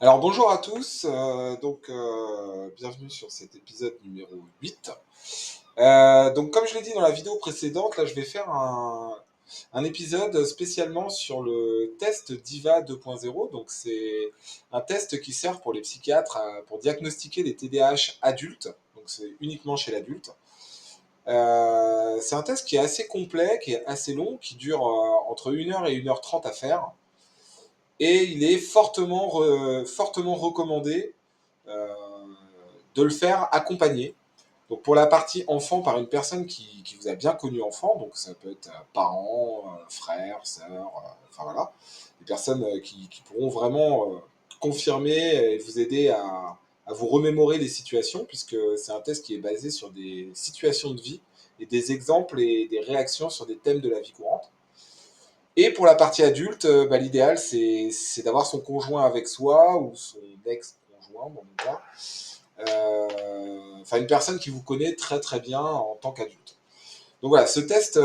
Alors bonjour à tous, bienvenue sur cet épisode numéro 8. Donc comme je l'ai dit dans la vidéo précédente, là je vais faire un épisode spécialement sur le test DIVA 2.0. Donc c'est un test qui sert pour les psychiatres pour diagnostiquer les TDAH adultes, donc c'est uniquement chez l'adulte. C'est un test qui est assez complet, qui est assez long, qui dure entre 1 heure et 1 h 30 à faire. Et il est fortement recommandé euh, de le faire accompagner. Donc pour la partie enfant par une personne qui vous a bien connu enfant, donc ça peut être parents, frères, sœurs, enfin voilà, des personnes qui pourront vraiment confirmer et vous aider à vous remémorer les situations, puisque c'est un test qui est basé sur des situations de vie et des exemples et des réactions sur des thèmes de la vie courante. Et pour la partie adulte, l'idéal c'est d'avoir son conjoint avec soi ou son ex-conjoint dans mon cas, enfin une personne qui vous connaît très très bien en tant qu'adulte. Donc voilà, ce test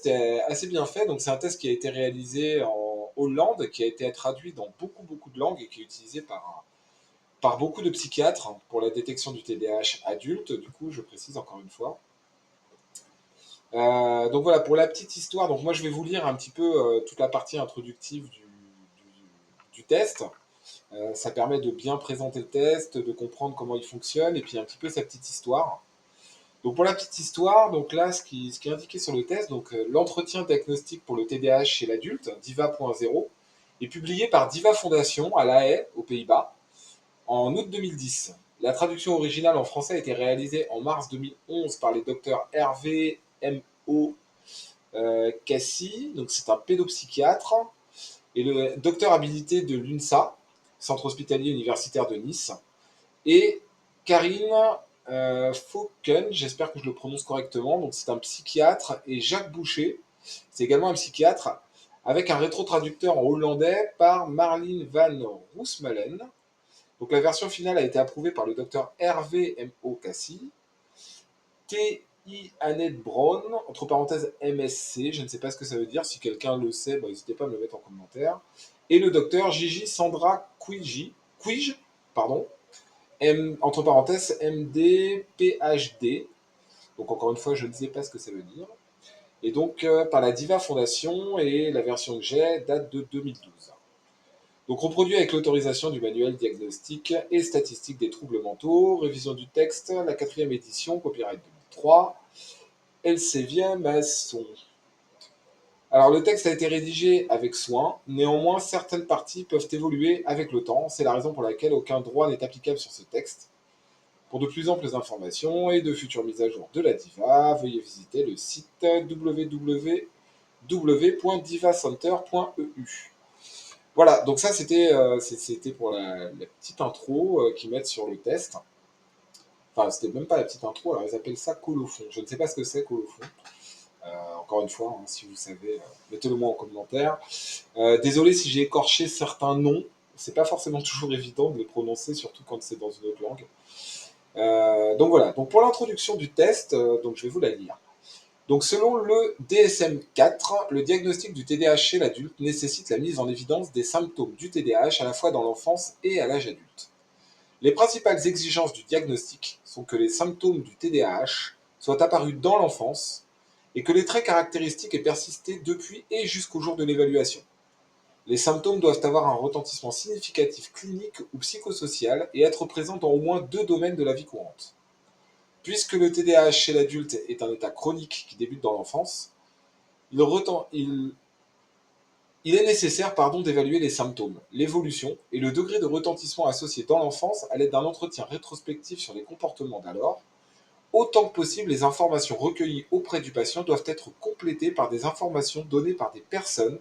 est assez bien fait. Donc c'est un test qui a été réalisé en Hollande, qui a été traduit dans beaucoup de langues et qui est utilisé par beaucoup de psychiatres pour la détection du TDAH adulte. Du coup, je précise encore une fois. Donc voilà, pour la petite histoire, donc moi je vais vous lire un petit peu toute la partie introductive du test. Ça permet de bien présenter le test, de comprendre comment il fonctionne et puis un petit peu sa petite histoire. Donc pour la petite histoire, donc là ce qui est indiqué sur le test, donc l'entretien diagnostique pour le TDAH chez l'adulte, DIVA.0, est publié par DIVA Foundation à La Haye, aux Pays-Bas, en août 2010. La traduction originale en français a été réalisée en mars 2011 par les docteurs Hervé M.O. Cassi, donc c'est un pédopsychiatre, et le docteur habilité de l'UNSA, Centre hospitalier universitaire de Nice, et Karine Fauken, j'espère que je le prononce correctement, donc c'est un psychiatre, et Jacques Boucher, c'est également un psychiatre, avec un rétrotraducteur en hollandais par Marlene van Roosmalen. Donc la version finale a été approuvée par le docteur Hervé M.O. Cassi, T.I. Annette Brown, entre parenthèses MSC, je ne sais pas ce que ça veut dire, si quelqu'un le sait, n'hésitez pas à me le mettre en commentaire, et le docteur Gigi Sandra Quij, pardon, entre parenthèses MD PhD, donc encore une fois je ne sais pas ce que ça veut dire, et donc par la Diva Foundation, et la version que j'ai date de 2012. Donc reproduit avec l'autorisation du manuel diagnostique et statistique des troubles mentaux, révision du texte, la 4e édition, copyright 2003, Elsevier Masson. Alors le texte a été rédigé avec soin, néanmoins certaines parties peuvent évoluer avec le temps, c'est la raison pour laquelle aucun droit n'est applicable sur ce texte. Pour de plus amples informations et de futures mises à jour de la Diva, veuillez visiter le site www.divacenter.eu. Voilà, donc ça c'était pour la petite intro qu'ils mettent sur le test. Enfin, c'était même pas la petite intro, alors ils appellent ça colophon. Je ne sais pas ce que c'est colophon. Encore une fois, hein, si vous savez, mettez-le moi en commentaire. Désolé si j'ai écorché certains noms. C'est pas forcément toujours évident de les prononcer, surtout quand c'est dans une autre langue. Donc voilà, donc pour l'introduction du test, donc je vais vous la lire. Donc selon le DSM-4, le diagnostic du TDAH chez l'adulte nécessite la mise en évidence des symptômes du TDAH à la fois dans l'enfance et à l'âge adulte. Les principales exigences du diagnostic sont que les symptômes du TDAH soient apparus dans l'enfance et que les traits caractéristiques aient persisté depuis et jusqu'au jour de l'évaluation. Les symptômes doivent avoir un retentissement significatif clinique ou psychosocial et être présents dans au moins 2 domaines de la vie courante. Puisque le TDAH chez l'adulte est un état chronique qui débute dans l'enfance, il est nécessaire d'évaluer les symptômes, l'évolution et le degré de retentissement associé dans l'enfance à l'aide d'un entretien rétrospectif sur les comportements d'alors. Autant que possible, les informations recueillies auprès du patient doivent être complétées par des informations données par des personnes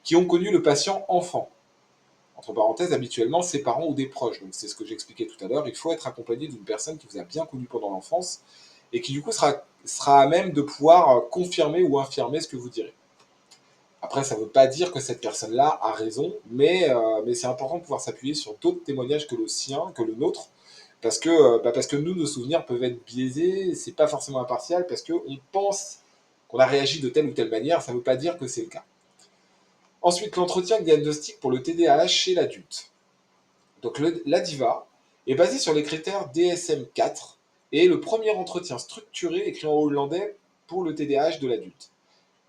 qui ont connu le patient enfant. Entre parenthèses, habituellement, ses parents ou des proches. Donc c'est ce que j'expliquais tout à l'heure. Il faut être accompagné d'une personne qui vous a bien connu pendant l'enfance et qui du coup sera à même de pouvoir confirmer ou infirmer ce que vous direz. Après, ça ne veut pas dire que cette personne-là a raison, mais c'est important de pouvoir s'appuyer sur d'autres témoignages que le sien, que le nôtre, parce que nous, nos souvenirs peuvent être biaisés, c'est pas forcément impartial, parce qu'on pense qu'on a réagi de telle ou telle manière, ça ne veut pas dire que c'est le cas. Ensuite, l'entretien diagnostique pour le TDAH chez l'adulte. Donc la DIVA est basée sur les critères DSM-4 et est le premier entretien structuré écrit en hollandais pour le TDAH de l'adulte.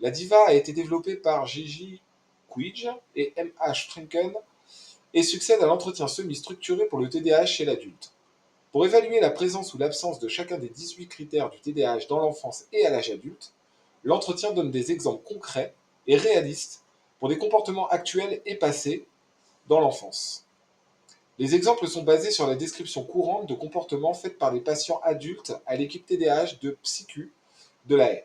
La DIVA a été développée par Gigi Quij et M.H. Franken et succède à l'entretien semi-structuré pour le TDAH chez l'adulte. Pour évaluer la présence ou l'absence de chacun des 18 critères du TDAH dans l'enfance et à l'âge adulte, l'entretien donne des exemples concrets et réalistes pour des comportements actuels et passés dans l'enfance. Les exemples sont basés sur la description courante de comportements faits par des patients adultes à l'équipe TDAH de PsyQ de la Haye.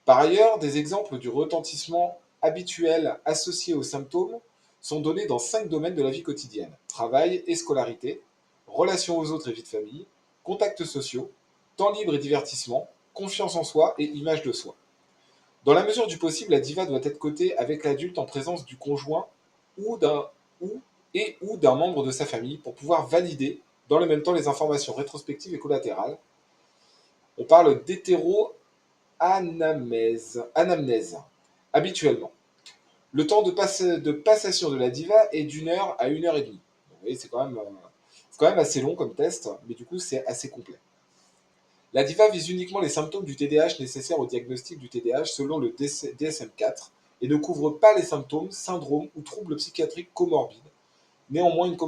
Par ailleurs, des exemples du retentissement habituel associé aux symptômes sont donnés dans 5 domaines de la vie quotidienne: travail et scolarité, relations aux autres et vie de famille, contacts sociaux, temps libre et divertissement, confiance en soi et image de soi. Dans la mesure du possible, la diva doit être cotée avec l'adulte en présence du conjoint ou d'un membre de sa famille pour pouvoir valider dans le même temps les informations rétrospectives et collatérales. On parle d'hétéro-anamnèse. Habituellement. Le temps de passation de la diva est d'1 heure à 1 heure et demie. Donc, vous voyez, c'est quand même assez long comme test, mais du coup, c'est assez complet. La DIVA vise uniquement les symptômes du TDAH nécessaires au diagnostic du TDAH selon le DSM-4 et ne couvre pas les symptômes, syndromes ou troubles psychiatriques comorbides. Néanmoins, une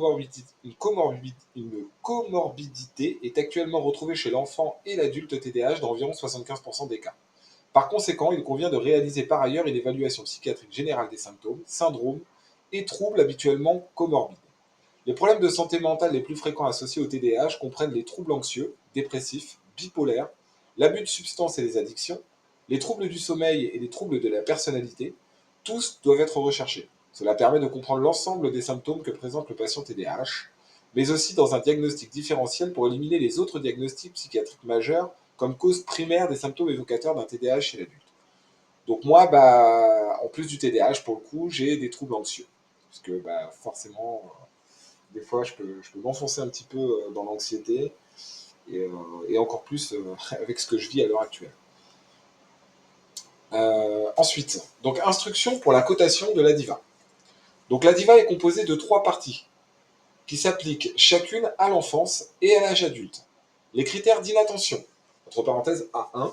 comorbidité est actuellement retrouvée chez l'enfant et l'adulte TDAH dans environ 75% des cas. Par conséquent, il convient de réaliser par ailleurs une évaluation psychiatrique générale des symptômes, syndromes et troubles habituellement comorbides. Les problèmes de santé mentale les plus fréquents associés au TDAH comprennent les troubles anxieux, dépressifs, bipolaires, l'abus de substances et les addictions, les troubles du sommeil et les troubles de la personnalité. Tous doivent être recherchés. Cela permet de comprendre l'ensemble des symptômes que présente le patient TDAH, mais aussi dans un diagnostic différentiel pour éliminer les autres diagnostics psychiatriques majeurs comme cause primaire des symptômes évocateurs d'un TDAH chez l'adulte. Donc moi, en plus du TDAH, pour le coup, j'ai des troubles anxieux. Parce que forcément, des fois, je peux m'enfoncer un petit peu dans l'anxiété, et encore plus avec ce que je vis à l'heure actuelle. Ensuite, donc instruction pour la cotation de la DIVA. Donc la DIVA est composée de 3 parties, qui s'appliquent chacune à l'enfance et à l'âge adulte. Les critères d'inattention, entre parenthèses A1,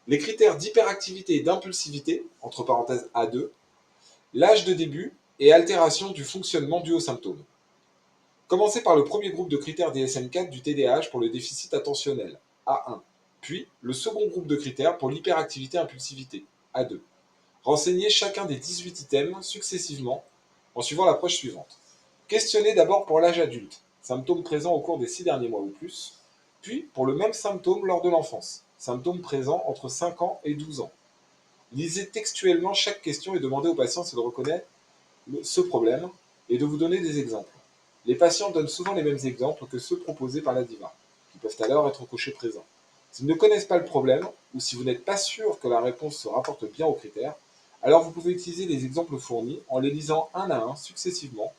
les critères d'hyperactivité et d'impulsivité, entre parenthèses A2, l'âge de début et altération du fonctionnement dû aux symptômes. Commencez par le premier groupe de critères DSM-4 du TDAH pour le déficit attentionnel, A1, puis le second groupe de critères pour l'hyperactivité-impulsivité, A2. Renseignez chacun des 18 items successivement en suivant l'approche suivante. Questionnez d'abord pour l'âge adulte, symptômes présents au cours des 6 derniers mois ou plus, puis pour le même symptôme lors de l'enfance, symptômes présents entre 5 ans et 12 ans. Lisez textuellement chaque question et demandez au patient s'il reconnaît ce problème et de vous donner des exemples. Les patients donnent souvent les mêmes exemples que ceux proposés par la DIVA, qui peuvent alors être cochés présents. S'ils ne connaissent pas le problème, ou si vous n'êtes pas sûr que la réponse se rapporte bien aux critères, alors vous pouvez utiliser les exemples fournis en les lisant un à un successivement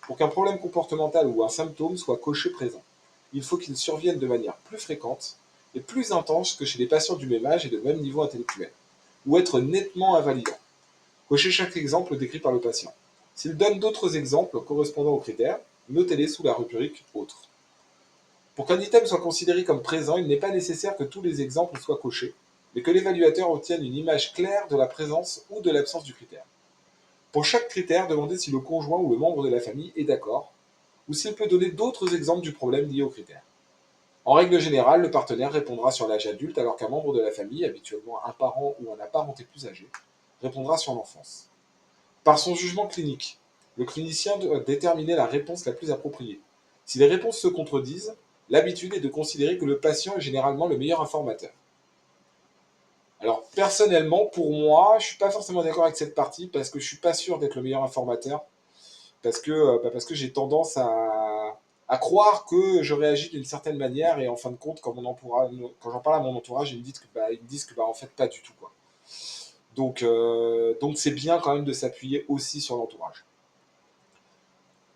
pour qu'un problème comportemental ou un symptôme soit coché présent. Il faut qu'il survienne de manière plus fréquente et plus intense que chez les patients du même âge et de même niveau intellectuel, ou être nettement invalidant. Cochez chaque exemple décrit par le patient. S'il donne d'autres exemples correspondant aux critères, notez-les sous la rubrique Autres. Pour qu'un item soit considéré comme présent, il n'est pas nécessaire que tous les exemples soient cochés, mais que l'évaluateur obtienne une image claire de la présence ou de l'absence du critère. Pour chaque critère, demandez si le conjoint ou le membre de la famille est d'accord, ou s'il peut donner d'autres exemples du problème lié au critère. En règle générale, le partenaire répondra sur l'âge adulte alors qu'un membre de la famille, habituellement un parent ou un apparenté plus âgé, répondra sur l'enfance. Par son jugement clinique, le clinicien doit déterminer la réponse la plus appropriée. Si les réponses se contredisent, l'habitude est de considérer que le patient est généralement le meilleur informateur. Alors personnellement, pour moi, je ne suis pas forcément d'accord avec cette partie parce que je ne suis pas sûr d'être le meilleur informateur, parce que j'ai tendance à croire que je réagis d'une certaine manière et en fin de compte, quand j'en parle à mon entourage, ils me disent que en fait pas du tout quoi. Donc c'est bien quand même de s'appuyer aussi sur l'entourage.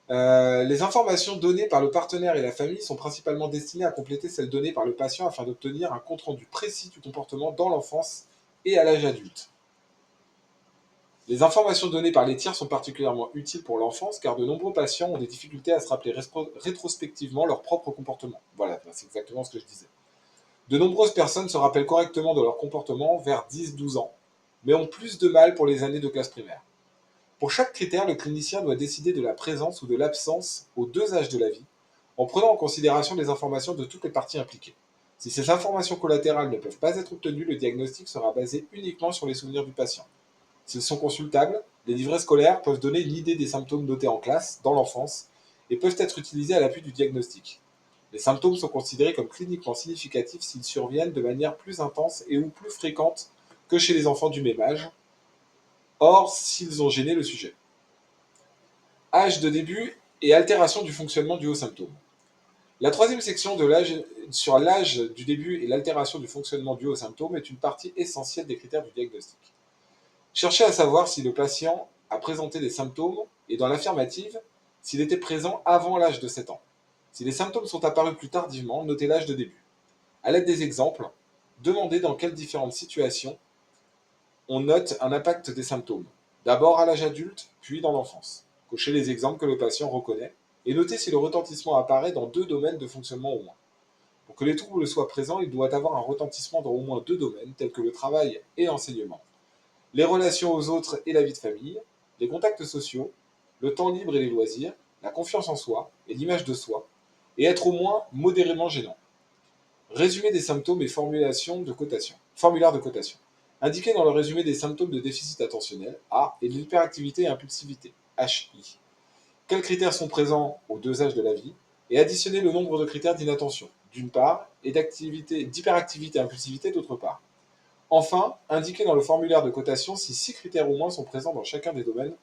Les informations données par le partenaire et la famille sont principalement destinées à compléter celles données par le patient afin d'obtenir un compte-rendu précis du comportement dans l'enfance et à l'âge adulte. Les informations données par les tiers sont particulièrement utiles pour l'enfance car de nombreux patients ont des difficultés à se rappeler rétrospectivement leur propre comportement. Voilà, c'est exactement ce que je disais. De nombreuses personnes se rappellent correctement de leur comportement vers 10-12 ans, mais ont plus de mal pour les années de classe primaire. Pour chaque critère, le clinicien doit décider de la présence ou de l'absence aux deux âges de la vie, en prenant en considération les informations de toutes les parties impliquées. Si ces informations collatérales ne peuvent pas être obtenues, le diagnostic sera basé uniquement sur les souvenirs du patient. S'ils sont consultables, les livrets scolaires peuvent donner une idée des symptômes notés en classe, dans l'enfance, et peuvent être utilisés à l'appui du diagnostic. Les symptômes sont considérés comme cliniquement significatifs s'ils surviennent de manière plus intense et ou plus fréquente que chez les enfants du même âge, or s'ils ont gêné le sujet. Âge de début et altération du fonctionnement dû aux symptômes. La troisième section de l'âge, sur l'âge du début et l'altération du fonctionnement dû aux symptômes est une partie essentielle des critères du diagnostic. Cherchez à savoir si le patient a présenté des symptômes et dans l'affirmative, s'il était présent avant l'âge de 7 ans. Si les symptômes sont apparus plus tardivement, notez l'âge de début. À l'aide des exemples, demandez dans quelles différentes situations on note un impact des symptômes. D'abord à l'âge adulte, puis dans l'enfance. Cochez les exemples que le patient reconnaît et notez si le retentissement apparaît dans deux domaines de fonctionnement au moins. Pour que les troubles soient présents, il doit avoir un retentissement dans au moins deux domaines, tels que le travail et l'enseignement, les relations aux autres et la vie de famille, les contacts sociaux, le temps libre et les loisirs, la confiance en soi et l'image de soi, et être au moins modérément gênant. Résumé des symptômes et formulaire de cotation. Indiquez dans le résumé des symptômes de déficit attentionnel, A, et de l'hyperactivité et impulsivité, HI. Quels critères sont présents aux deux âges de la vie, et additionnez le nombre de critères d'inattention, d'une part, et d'hyperactivité et impulsivité, d'autre part. Enfin, indiquez dans le formulaire de cotation si 6 critères au moins sont présents dans chacun des domaines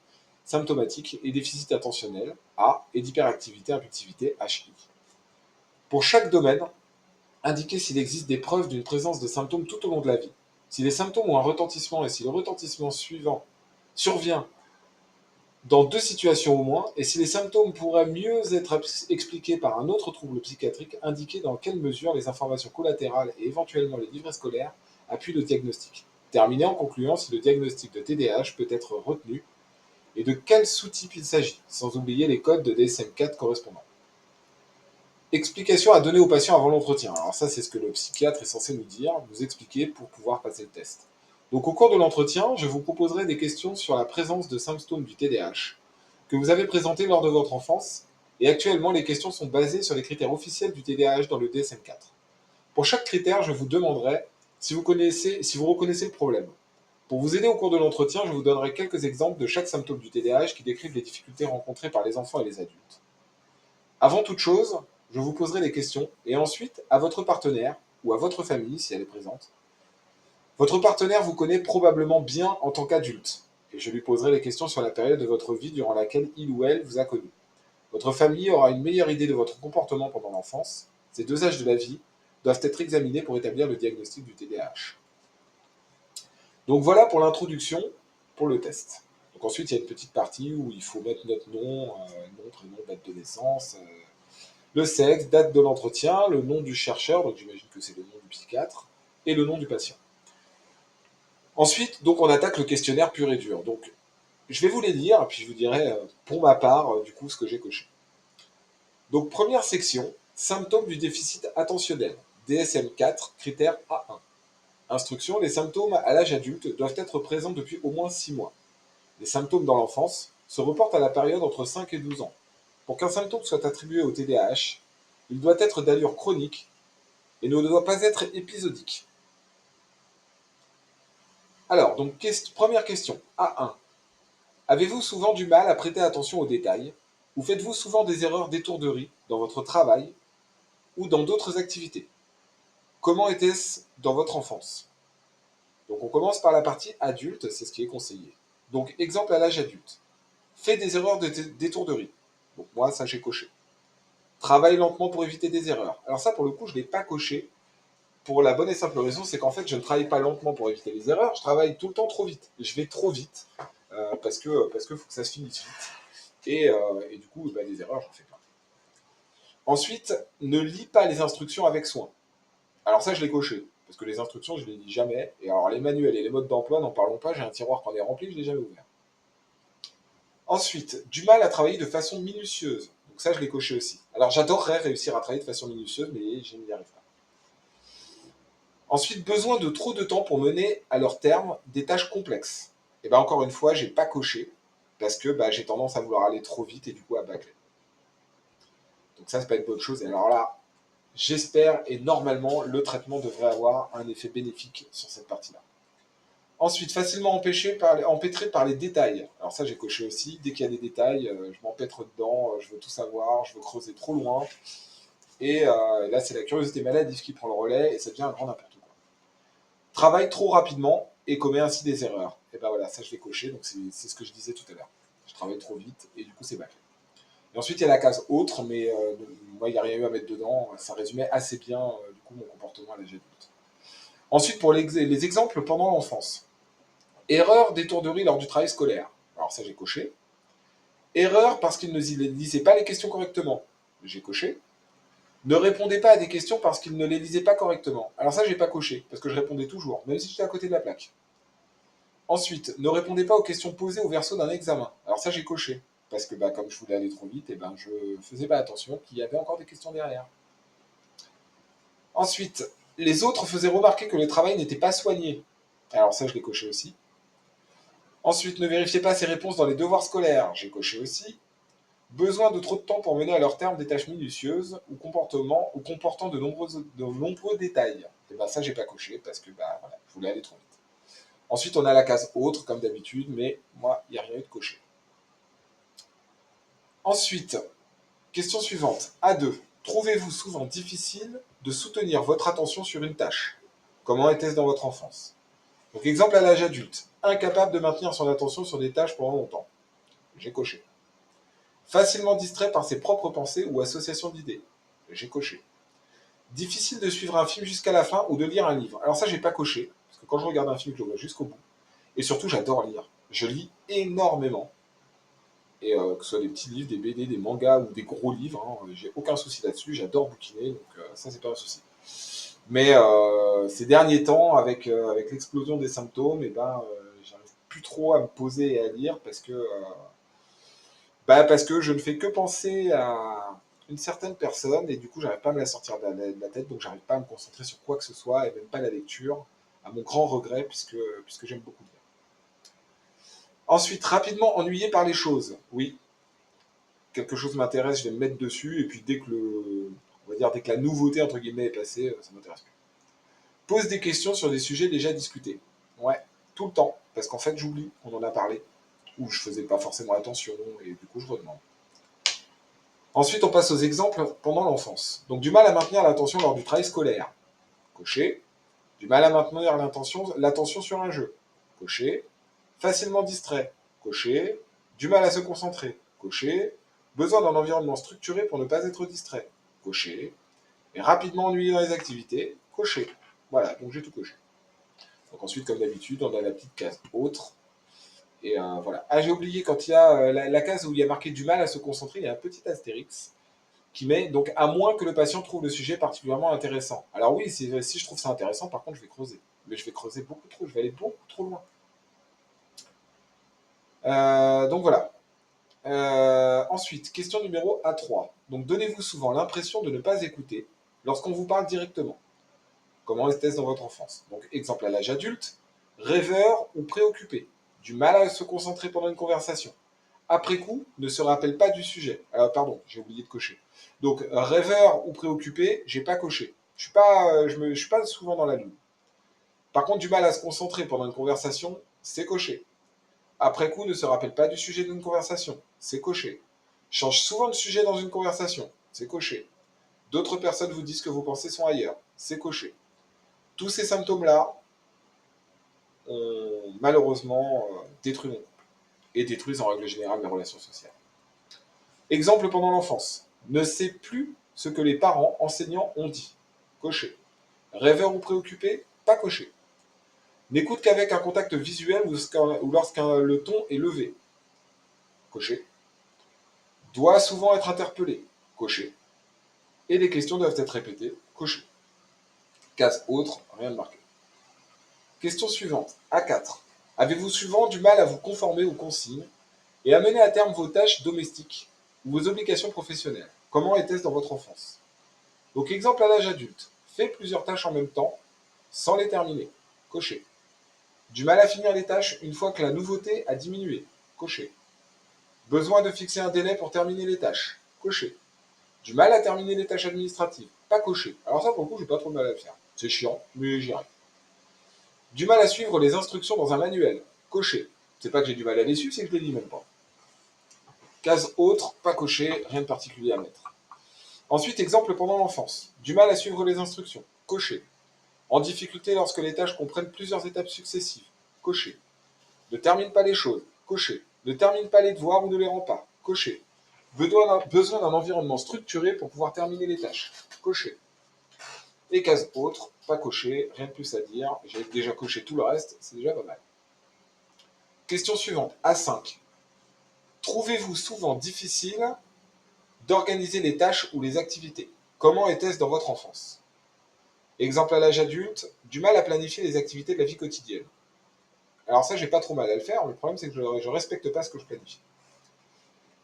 symptomatiques et déficit attentionnel, A, et d'hyperactivité, impulsivité, HI. Pour chaque domaine, indiquez s'il existe des preuves d'une présence de symptômes tout au long de la vie. Si les symptômes ont un retentissement et si le retentissement suivant survient dans deux situations au moins, et si les symptômes pourraient mieux être expliqués par un autre trouble psychiatrique, indiquez dans quelle mesure les informations collatérales et éventuellement les livrets scolaires appuient le diagnostic. Terminez en concluant si le diagnostic de TDAH peut être retenu et de quel sous-type il s'agit, sans oublier les codes de DSM-4 correspondants. Explication à donner au patient avant l'entretien. Alors ça, c'est ce que le psychiatre est censé nous dire, nous expliquer pour pouvoir passer le test. Donc au cours de l'entretien, je vous proposerai des questions sur la présence de symptômes du TDAH que vous avez présentés lors de votre enfance, et actuellement les questions sont basées sur les critères officiels du TDAH dans le DSM-4. Pour chaque critère, je vous demanderai si vous reconnaissez le problème. Pour vous aider au cours de l'entretien, je vous donnerai quelques exemples de chaque symptôme du TDAH qui décrivent les difficultés rencontrées par les enfants et les adultes. Avant toute chose, je vous poserai des questions et ensuite, à votre partenaire ou à votre famille, si elle est présente, votre partenaire vous connaît probablement bien en tant qu'adulte et je lui poserai des questions sur la période de votre vie durant laquelle il ou elle vous a connu. Votre famille aura une meilleure idée de votre comportement pendant l'enfance. Ces deux âges de la vie doivent être examinés pour établir le diagnostic du TDAH. Donc voilà pour l'introduction pour le test. Donc ensuite, il y a une petite partie où il faut mettre notre nom, prénom, date de naissance, le sexe, date de l'entretien, le nom du chercheur, donc j'imagine que c'est le nom du psychiatre, et le nom du patient. Ensuite, donc on attaque le questionnaire pur et dur. Donc je vais vous les lire, puis je vous dirai pour ma part, du coup, ce que j'ai coché. Donc première section, symptômes du déficit attentionnel, DSM-4, critère A1. Instruction, les symptômes à l'âge adulte doivent être présents depuis au moins 6 mois. Les symptômes dans l'enfance se reportent à la période entre 5 et 12 ans. Pour qu'un symptôme soit attribué au TDAH, il doit être d'allure chronique et ne doit pas être épisodique. Alors, donc, première question, A1. Avez-vous souvent du mal à prêter attention aux détails ou faites-vous souvent des erreurs d'étourderie dans votre travail ou dans d'autres activités? Comment était-ce dans votre enfance? Donc, on commence par la partie adulte, c'est ce qui est conseillé. Donc, exemple à l'âge adulte. Fait des erreurs d'étourderie. Donc, moi, ça, j'ai coché. Travaille lentement pour éviter des erreurs. Alors ça, pour le coup, je ne l'ai pas coché pour la bonne et simple raison, c'est qu'en fait, je ne travaille pas lentement pour éviter les erreurs, je travaille tout le temps trop vite. Je vais trop vite parce que faut que ça se finisse vite. Et du coup, bah, des erreurs, j'en fais plein. Ensuite, ne lis pas les instructions avec soin. Alors ça, je l'ai coché, parce que les instructions, je ne les lis jamais. Et alors les manuels et les modes d'emploi, n'en parlons pas, j'ai un tiroir qu'on est rempli, je ne l'ai jamais ouvert. Ensuite, du mal à travailler de façon minutieuse. Donc ça, je l'ai coché aussi. Alors j'adorerais réussir à travailler de façon minutieuse, mais je n'y arrive pas. Ensuite, besoin de trop de temps pour mener à leur terme des tâches complexes. Et bien encore une fois, j'ai pas coché, parce que j'ai tendance à vouloir aller trop vite et du coup à bâcler. Donc ça, c'est pas une bonne chose. Et alors là, j'espère et normalement, le traitement devrait avoir un effet bénéfique sur cette partie-là. Ensuite, facilement empêtré par les détails. Alors ça, j'ai coché aussi. Dès qu'il y a des détails, je m'empêtre dedans, je veux tout savoir, je veux creuser trop loin. Et là, c'est la curiosité maladive qui prend le relais et ça devient un grand n'importe quoi. Travaille trop rapidement et commet ainsi des erreurs. Et ben voilà, ça je l'ai coché, donc c'est ce que je disais tout à l'heure. Je travaille trop vite et du coup c'est bâclé. Et ensuite il y a la case autre, mais moi il n'y a rien eu à mettre dedans. Ça résumait assez bien du coup mon comportement à l'âge adulte. Ensuite pour les exemples pendant l'enfance. Erreur d'étourderie lors du travail scolaire. Alors ça j'ai coché. Erreur parce qu'il ne lisait pas les questions correctement. J'ai coché. Ne répondez pas à des questions parce qu'il ne les lisait pas correctement. Alors ça, j'ai pas coché, parce que je répondais toujours, même si j'étais à côté de la plaque. Ensuite, ne répondez pas aux questions posées au verso d'un examen. Alors ça, j'ai coché, parce que comme je voulais aller trop vite, je faisais pas attention qu'il y avait encore des questions derrière. Ensuite, les autres faisaient remarquer que le travail n'était pas soigné. Alors ça, je l'ai coché aussi. Ensuite, ne vérifiez pas ses réponses dans les devoirs scolaires. J'ai coché aussi. Besoin de trop de temps pour mener à leur terme des tâches minutieuses ou comportant de nombreux détails. Et ça, j'ai pas coché parce que voilà, je voulais aller trop vite. Ensuite, on a la case autre, comme d'habitude, mais moi, il n'y a rien eu de coché. Ensuite, question suivante. A2. Trouvez-vous souvent difficile de soutenir votre attention sur une tâche? Comment était-ce dans votre enfance? Donc, exemple à l'âge adulte. Incapable de maintenir son attention sur des tâches pendant longtemps. J'ai coché. Facilement distrait par ses propres pensées ou associations d'idées. J'ai coché. Difficile de suivre un film jusqu'à la fin ou de lire un livre. Alors ça, j'ai pas coché, parce que quand je regarde un film, je le vois jusqu'au bout. Et surtout, j'adore lire. Je lis énormément. Et que ce soit des petits livres, des BD, des mangas ou des gros livres, j'ai aucun souci là-dessus. J'adore bouquiner, donc ça, c'est pas un souci. Mais ces derniers temps, avec l'explosion des symptômes, j'arrive plus trop à me poser et à lire parce que je ne fais que penser à une certaine personne et du coup, j'arrive pas à me la sortir de la tête, donc j'arrive pas à me concentrer sur quoi que ce soit et même pas la lecture, à mon grand regret, puisque j'aime beaucoup lire. Ensuite, rapidement ennuyé par les choses. Oui, quelque chose m'intéresse, je vais me mettre dessus, et puis dès que la nouveauté entre guillemets est passée, ça m'intéresse plus. Pose des questions sur des sujets déjà discutés. Ouais, tout le temps, parce qu'en fait j'oublie, on en a parlé, ou je faisais pas forcément attention, et du coup je redemande. Ensuite, on passe aux exemples pendant l'enfance. Donc, du mal à maintenir l'attention lors du travail scolaire. Coché. Du mal à maintenir l'attention sur un jeu. Coché. Facilement distrait. Coché. Du mal à se concentrer. Coché. Besoin d'un environnement structuré pour ne pas être distrait. Coché. Et rapidement ennuyé dans les activités. Coché. Voilà, donc j'ai tout coché. Donc ensuite, comme d'habitude, on a la petite case autre. Et voilà. Ah, j'ai oublié, quand il y a la case où il y a marqué du mal à se concentrer, il y a un petit astérix qui met donc à moins que le patient trouve le sujet particulièrement intéressant. Alors oui, si je trouve ça intéressant, par contre, je vais creuser. Mais je vais creuser beaucoup trop, je vais aller beaucoup trop loin. Donc voilà. Ensuite, question numéro A3. Donc donnez-vous souvent l'impression de ne pas écouter lorsqu'on vous parle directement. Comment était-ce dans votre enfance? Donc exemple à l'âge adulte, rêveur ou préoccupé, du mal à se concentrer pendant une conversation. Après coup, ne se rappelle pas du sujet. Pardon, j'ai oublié de cocher. Donc, rêveur ou préoccupé, j'ai pas coché. Je suis pas souvent dans la lune. Par contre, du mal à se concentrer pendant une conversation, c'est coché. Après coup, ne se rappelle pas du sujet d'une conversation, c'est coché. Change souvent de sujet dans une conversation, c'est coché. D'autres personnes vous disent que vos pensées sont ailleurs, c'est coché. Tous ces symptômes-là ont malheureusement détruit mon couple et détruisent en règle générale mes relations sociales. Exemple pendant l'enfance. Ne sait plus ce que les parents, enseignants ont dit. Coché. Rêveur ou préoccupé? Pas coché. N'écoute qu'avec un contact visuel ou lorsqu'un le ton est levé. Coché. Doit souvent être interpellé. Coché. Et les questions doivent être répétées. Coché. Case autre, rien de marqué. Question suivante. A4. Avez-vous souvent du mal à vous conformer aux consignes et à mener à terme vos tâches domestiques ou vos obligations professionnelles. Comment était-ce dans votre enfance? Donc exemple à l'âge adulte, fait plusieurs tâches en même temps sans les terminer. Coché. Du mal à finir les tâches une fois que la nouveauté a diminué. Coché. Besoin de fixer un délai pour terminer les tâches. Coché. Du mal à terminer les tâches administratives. Pas coché. Alors ça, pour le coup, j'ai pas trop de mal à le faire. C'est chiant, mais j'y arrive. Du mal à suivre les instructions dans un manuel. Coché. C'est pas que j'ai du mal à les suivre, c'est que je les lis même pas. Case autre, pas coché, rien de particulier à mettre. Ensuite, exemple pendant l'enfance. Du mal à suivre les instructions. Coché. En difficulté lorsque les tâches comprennent plusieurs étapes successives. Coché. Ne termine pas les choses. Coché. Ne termine pas les devoirs ou ne les rend pas. Coché. Besoin d'un environnement structuré pour pouvoir terminer les tâches. Coché. Et case autre, pas coché, rien de plus à dire. J'ai déjà coché tout le reste, c'est déjà pas mal. Question suivante, A5. Trouvez-vous souvent difficile d'organiser les tâches ou les activités? Comment était-ce dans votre enfance? Exemple à l'âge adulte, du mal à planifier les activités de la vie quotidienne. Alors ça, j'ai pas trop mal à le faire, mais le problème c'est que je respecte pas ce que je planifie.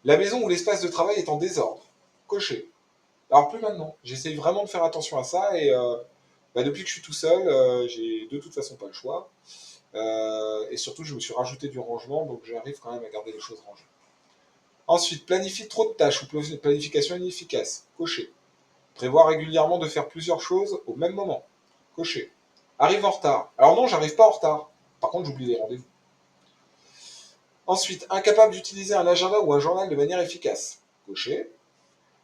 La maison ou l'espace de travail est en désordre. Coché. Alors plus maintenant. J'essaye vraiment de faire attention à ça et depuis que je suis tout seul, j'ai de toute façon pas le choix. Et surtout, je me suis rajouté du rangement, donc j'arrive quand même à garder les choses rangées. Ensuite, planifie trop de tâches ou planification inefficace. Coché. Prévoir régulièrement de faire plusieurs choses au même moment. Coché. Arrive en retard. Alors non, j'arrive pas en retard. Par contre, j'oublie les rendez-vous. Ensuite, incapable d'utiliser un agenda ou un journal de manière efficace. Coché.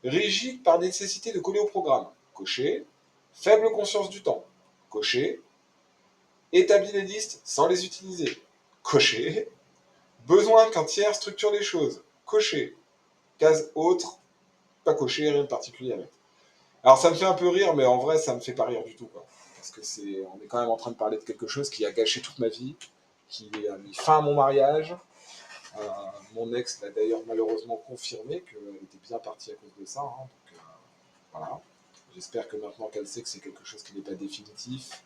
Rigide par nécessité de coller au programme. Coché. Faible conscience du temps. Coché. Établit les listes sans les utiliser. Coché. Besoin qu'un tiers structure les choses. Coché. Case autre. Pas coché, rien de particulier à mettre. Alors ça me fait un peu rire, mais en vrai, ça me fait pas rire du tout, quoi. Parce que on est quand même en train de parler de quelque chose qui a gâché toute ma vie, qui a mis fin à mon mariage. Euh, Mon ex l'a d'ailleurs malheureusement confirmé qu'elle était bien partie à cause de ça. Hein, donc voilà. J'espère que maintenant qu'elle sait que c'est quelque chose qui n'est pas définitif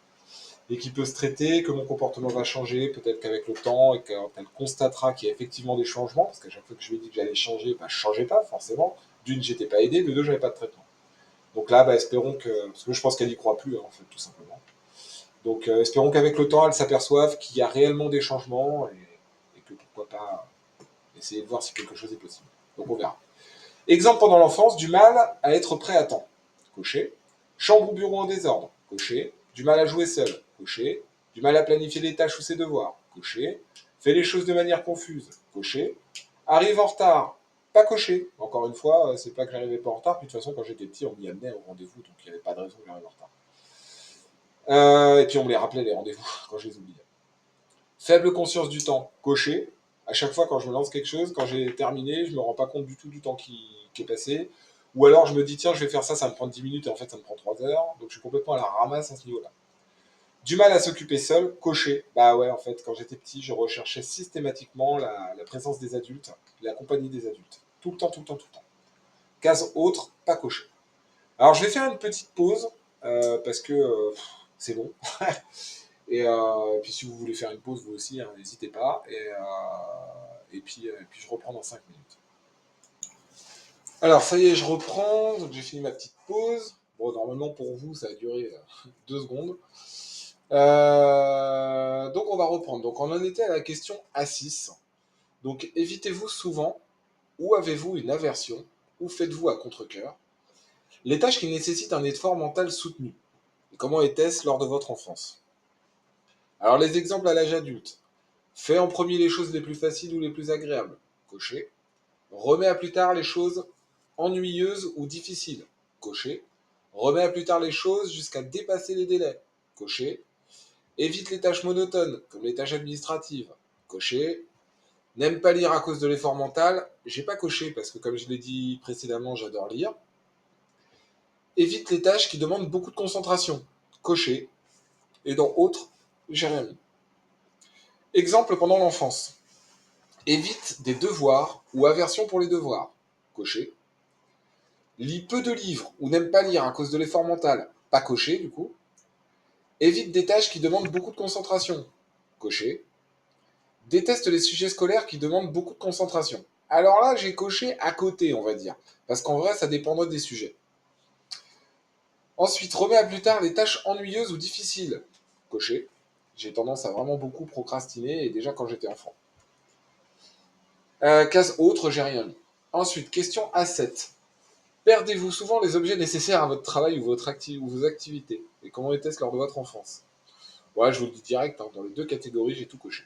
et qui peut se traiter, que mon comportement va changer, peut-être qu'avec le temps, et quand elle constatera qu'il y a effectivement des changements, parce qu'à chaque fois que je lui ai dit que j'allais changer, bah, je ne changeais pas forcément. D'une, j'étais pas aidé, de deux, j'avais pas de traitement. Donc là, bah, espérons que, parce que je pense qu'elle n'y croit plus, hein, en fait, tout simplement. Donc espérons qu'avec le temps, elle s'aperçoive qu'il y a réellement des changements et que pourquoi pas essayer de voir si quelque chose est possible. Donc on verra. Exemple pendant l'enfance, du mal à être prêt à temps. Coché. Chambre ou bureau en désordre. Coché. Du mal à jouer seul. Coché. Du mal à planifier les tâches ou ses devoirs. Coché. Fait les choses de manière confuse. Coché. Arrive en retard. Pas coché. Encore une fois, c'est pas que j'arrivais pas en retard, puis de toute façon, quand j'étais petit, on m'y amenait au rendez-vous, donc il n'y avait pas de raison que j'arrive en retard. Et puis on me les rappelait les rendez-vous quand je les oubliais. Faible conscience du temps. Coché. À chaque fois, quand je me lance quelque chose, quand j'ai terminé, je me rends pas compte du tout du temps qui est passé. Ou alors je me dis, tiens, je vais faire ça, ça me prend 10 minutes et en fait ça me prend 3 heures. Donc je suis complètement à la ramasse à ce niveau-là. Du mal à s'occuper seul, coché. Bah ouais, en fait, quand j'étais petit, je recherchais systématiquement la présence des adultes, la compagnie des adultes. Tout le temps, tout le temps, tout le temps. Case autre, pas coché. Alors je vais faire une petite pause, parce que c'est long. Et puis si vous voulez faire une pause, vous aussi, hein, n'hésitez pas. Et puis je reprends dans 5 minutes. Alors ça y est, je reprends. Donc j'ai fini ma petite pause. Bon, normalement pour vous, ça a duré 2 secondes. Donc on va reprendre. Donc on en était à la question A6. Donc évitez-vous souvent, ou avez-vous une aversion, ou faites-vous à contre-cœur, les tâches qui nécessitent un effort mental soutenu. Et comment était-ce lors de votre enfance? Alors les exemples à l'âge adulte. Fais en premier les choses les plus faciles ou les plus agréables. Coché. Remets à plus tard les choses ennuyeuses ou difficiles. Coché. Remets à plus tard les choses jusqu'à dépasser les délais. Coché. Évite les tâches monotones, comme les tâches administratives. Coché. N'aime pas lire à cause de l'effort mental. J'ai pas coché parce que, comme je l'ai dit précédemment, j'adore lire. Évite les tâches qui demandent beaucoup de concentration. Coché. Et dans autres, j'ai rien mis. Exemple pendant l'enfance. Évite des devoirs ou aversion pour les devoirs. Coché. Lis peu de livres ou n'aime pas lire à cause de l'effort mental. Pas coché, du coup. Évite des tâches qui demandent beaucoup de concentration. Coché. Déteste les sujets scolaires qui demandent beaucoup de concentration. Alors là, j'ai coché à côté, on va dire. Parce qu'en vrai, ça dépendra des sujets. Ensuite, remets à plus tard les tâches ennuyeuses ou difficiles. Coché. J'ai tendance à vraiment beaucoup procrastiner, et déjà quand j'étais enfant. Case autre, j'ai rien mis. Ensuite, question A7. Perdez-vous souvent les objets nécessaires à votre travail ou, ou vos activités? Et comment était-ce lors de votre enfance? Ouais, je vous le dis direct, hein, dans les deux catégories, j'ai tout coché.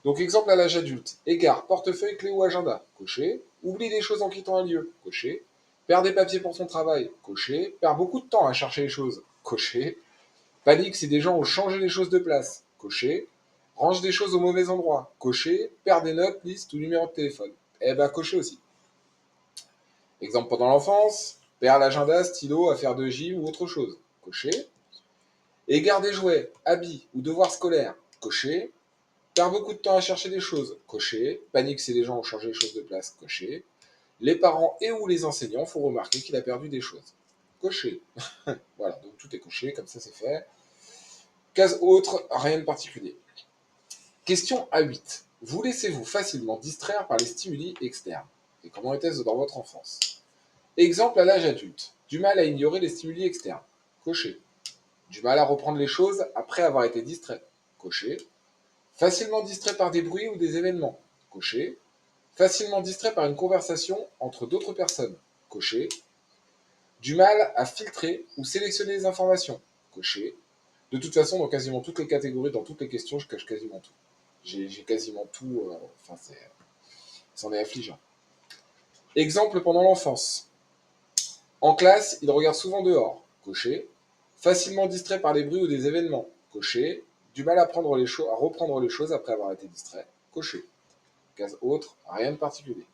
Donc, exemple à l'âge adulte. Égare, portefeuille, clé ou agenda. Coché. Oublie des choses en quittant un lieu. Coché. Perd des papiers pour son travail. Coché. Perd beaucoup de temps à chercher les choses. Coché. Panique si des gens ont changé les choses de place. Coché. Range des choses au mauvais endroit. Coché. Perd des notes, listes ou numéros de téléphone. Eh ben, coché aussi. Exemple pendant l'enfance. Perd l'agenda, stylo, affaire de gym ou autre chose. Coché. Égare des jouets, habits ou devoirs scolaires. Coché. Perd beaucoup de temps à chercher des choses. Coché. Panique si les gens ont changé les choses de place. Coché. Les parents et ou les enseignants font remarquer qu'il a perdu des choses. Coché. Voilà, donc tout est coché, comme ça c'est fait. Case autre, rien de particulier. Question A8. Vous laissez-vous facilement distraire par les stimuli externes? Et comment était-ce dans votre enfance? Exemple à l'âge adulte. Du mal à ignorer les stimuli externes. Coché. Du mal à reprendre les choses après avoir été distrait. Coché. Facilement distrait par des bruits ou des événements. Coché. Facilement distrait par une conversation entre d'autres personnes. Coché. Du mal à filtrer ou sélectionner les informations. Coché. De toute façon, dans quasiment toutes les catégories, dans toutes les questions, je coche quasiment tout. J'ai quasiment tout. Enfin, c'en est affligeant. Exemple pendant l'enfance. En classe, il regarde souvent dehors. Coché. Facilement distrait par les bruits ou des événements. Coché. Du mal à reprendre les choses après avoir été distrait. Coché. Case autre, rien de particulier.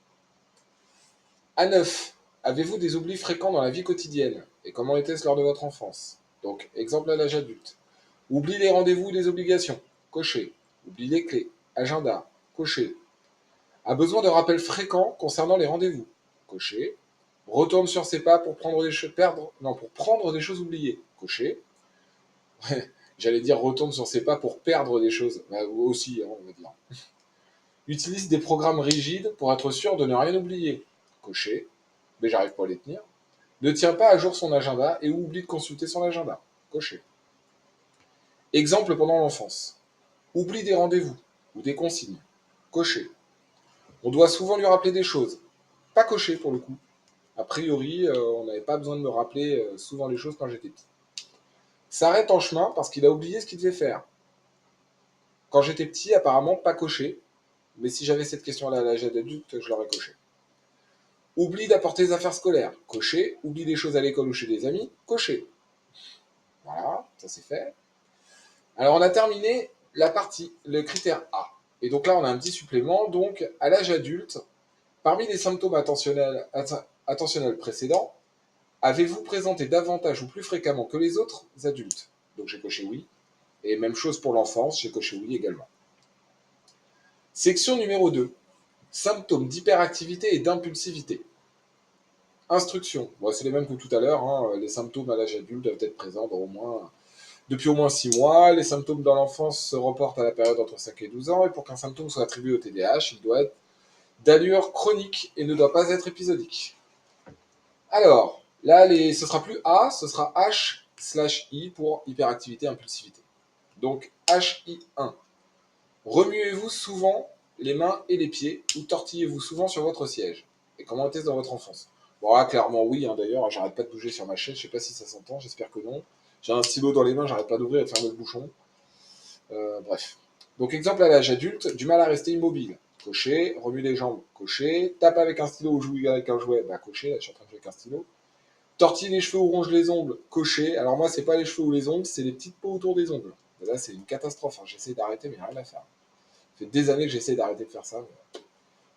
A9. Avez-vous des oublis fréquents dans la vie quotidienne? Et comment était-ce lors de votre enfance? Donc, exemple à l'âge adulte. Oublie les rendez-vous ou les obligations. Coché. Oublie les clés. Agenda. Coché. A besoin de rappels fréquents concernant les rendez-vous. Coché. Retourne sur ses pas pour prendre pour prendre des choses oubliées. Coché. J'allais dire retourne sur ses pas pour perdre des choses. Bah, aussi, hein, on va dire. Utilise des programmes rigides pour être sûr de ne rien oublier. Coché. Mais j'arrive pas à les tenir. Ne tient pas à jour son agenda et oublie de consulter son agenda. Coché. Exemple pendant l'enfance. Oublie des rendez-vous ou des consignes. Coché. On doit souvent lui rappeler des choses. Pas coché pour le coup. A priori, on n'avait pas besoin de me rappeler souvent les choses quand j'étais petit. S'arrête en chemin parce qu'il a oublié ce qu'il devait faire. Quand j'étais petit, apparemment pas coché. Mais si j'avais cette question-là à l'âge adulte, je l'aurais coché. Oublie d'apporter les affaires scolaires. Coché. Oublie des choses à l'école ou chez des amis. Coché. Voilà, ça c'est fait. Alors on a terminé la partie, le critère A. Et donc là on a un petit supplément. Donc à l'âge adulte, parmi les symptômes attentionnels précédents, avez-vous présenté davantage ou plus fréquemment que les autres adultes? Donc j'ai coché oui. Et même chose pour l'enfance, j'ai coché oui également. Section numéro 2. Symptômes d'hyperactivité et d'impulsivité. Instruction. Bon, c'est les mêmes que tout à l'heure. Hein. Les symptômes à l'âge adulte doivent être présents depuis au moins 6 mois. Les symptômes dans l'enfance se reportent à la période entre 5 et 12 ans. Et pour qu'un symptôme soit attribué au TDAH, il doit être d'allure chronique et ne doit pas être épisodique. Alors, là, ce sera plus A, ce sera H/I pour hyperactivité impulsivité. Donc HI1. Remuez-vous souvent les mains et les pieds ou tortillez-vous souvent sur votre siège? Et comment était-ce dans votre enfance? Bon, là, clairement oui, hein, d'ailleurs, j'arrête pas de bouger sur ma chaise, je sais pas si ça s'entend, j'espère que non. J'ai un stylo dans les mains, j'arrête pas d'ouvrir et de fermer le bouchon. Bref. Donc exemple à l'âge adulte, du mal à rester immobile. Coché, remue les jambes, coché, tape avec un stylo ou joue avec un jouet, bah coché, là je suis en train de jouer avec un stylo. Tortille les cheveux ou ronge les ongles, coché. Alors moi, c'est pas les cheveux ou les ongles, c'est les petites peaux autour des ongles. Et là, c'est une catastrophe. Hein. J'essaie d'arrêter, mais il n'y a rien à faire. Ça fait des années que j'essaie d'arrêter de faire ça.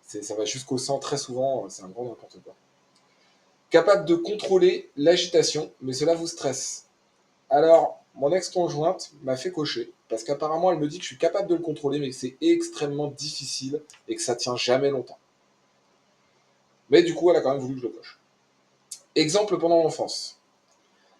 Ça va jusqu'au sang très souvent. C'est un grand n'importe quoi. Capable de contrôler l'agitation, mais cela vous stresse. Alors, mon ex-conjointe m'a fait cocher, parce qu'apparemment, elle me dit que je suis capable de le contrôler, mais que c'est extrêmement difficile et que ça tient jamais longtemps. Mais du coup, elle a quand même voulu que je le coche. Exemple pendant l'enfance.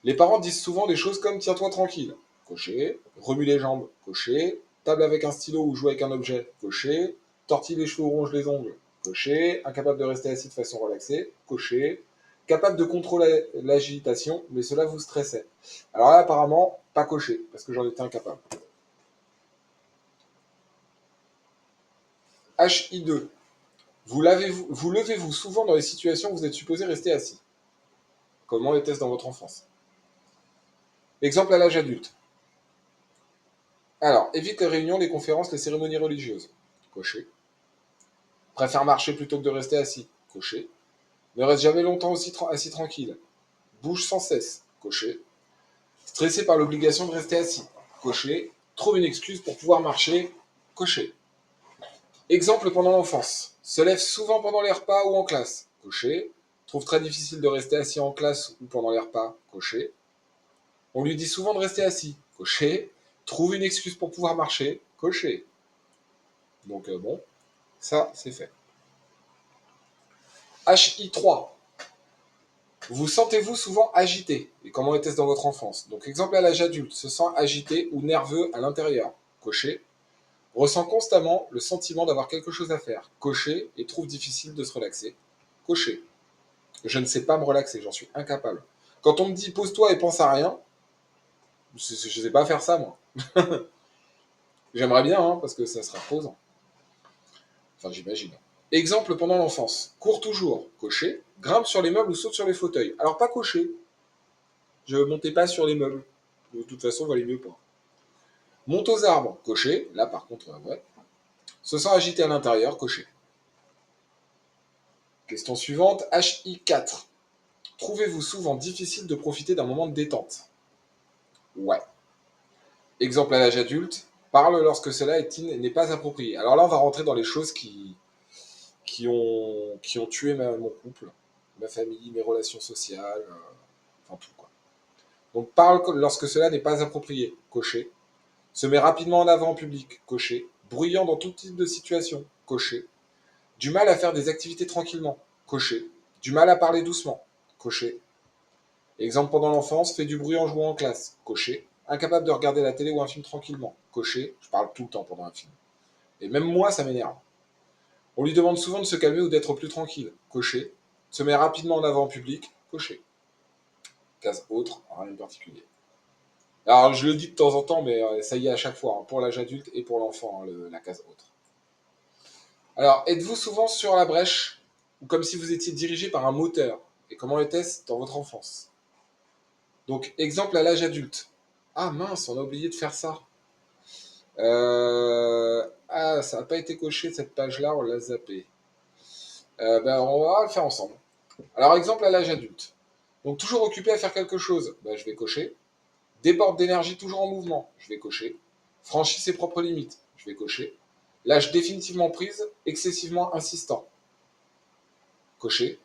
Les parents disent souvent des choses comme tiens-toi tranquille, coché, remue les jambes, coché, table avec un stylo ou jouer avec un objet, coché. Tortille les cheveux ou ronge les ongles, coché. Incapable de rester assis de façon relaxée, coché. Capable de contrôler l'agitation, mais cela vous stressait. Alors là, apparemment, pas coché, parce que j'en étais incapable. HI2. Vous levez-vous souvent dans les situations où vous êtes supposé rester assis. Comment était-ce dans votre enfance? Exemple à l'âge adulte. Alors, évite les réunions, les conférences, les cérémonies religieuses. Coché. Préfère marcher plutôt que de rester assis. Coché. Ne reste jamais longtemps aussi assis tranquille. Bouge sans cesse. Coché. Stressé par l'obligation de rester assis. Coché. Trouve une excuse pour pouvoir marcher. Coché. Exemple pendant l'enfance. Se lève souvent pendant les repas ou en classe. Coché. Trouve très difficile de rester assis en classe ou pendant les repas. Coché. On lui dit souvent de rester assis. Coché. Trouve une excuse pour pouvoir marcher. Coché. Donc bon, ça c'est fait. HI3. Vous sentez-vous souvent agité? Et comment était-ce dans votre enfance? Donc exemple à l'âge adulte, se sent agité ou nerveux à l'intérieur. Coché. Ressent constamment le sentiment d'avoir quelque chose à faire. Coché. Et trouve difficile de se relaxer. Coché. Je ne sais pas me relaxer, j'en suis incapable. Quand on me dit pose-toi et pense à rien, je ne sais pas faire ça moi. J'aimerais bien, hein, parce que ça sera reposant. Enfin, j'imagine. Exemple pendant l'enfance. Cours toujours, coché. Grimpe sur les meubles ou saute sur les fauteuils. Alors pas coché. Je montais pas sur les meubles. De toute façon, valait mieux pas. Monte aux arbres, coché. Là par contre, ouais. Se sent agité à l'intérieur, coché. Question suivante, HI4. Trouvez-vous souvent difficile de profiter d'un moment de détente? Ouais. Exemple à l'âge adulte. Parle lorsque cela n'est pas approprié. Alors là, on va rentrer dans les choses qui ont tué mon couple, ma famille, mes relations sociales, enfin tout quoi. Donc parle lorsque cela n'est pas approprié, coché. Se met rapidement en avant en public, coché. Bruyant dans tout type de situation, coché. Du mal à faire des activités tranquillement, coché. Du mal à parler doucement, coché. Exemple pendant l'enfance, fait du bruit en jouant en classe, coché. Incapable de regarder la télé ou un film tranquillement, coché. Je parle tout le temps pendant un film. Et même moi, ça m'énerve. On lui demande souvent de se calmer ou d'être plus tranquille, coché. Se met rapidement en avant en public, coché. Case autre, rien de particulier. Alors, je le dis de temps en temps, mais ça y est à chaque fois, hein, pour l'âge adulte et pour l'enfant, hein, la case autre. Alors, êtes-vous souvent sur la brèche, ou comme si vous étiez dirigé par un moteur? Et comment était-ce dans votre enfance? Donc, exemple à l'âge adulte. Ah mince, on a oublié de faire ça. Ah, ça n'a pas été coché cette page-là, on l'a zappé. Ben, on va le faire ensemble. Alors, exemple à l'âge adulte. Donc, toujours occupé à faire quelque chose, ben, je vais cocher. Déborde d'énergie toujours en mouvement, je vais cocher. Franchit ses propres limites, je vais cocher. Lâche définitivement prise, excessivement insistant, cocher.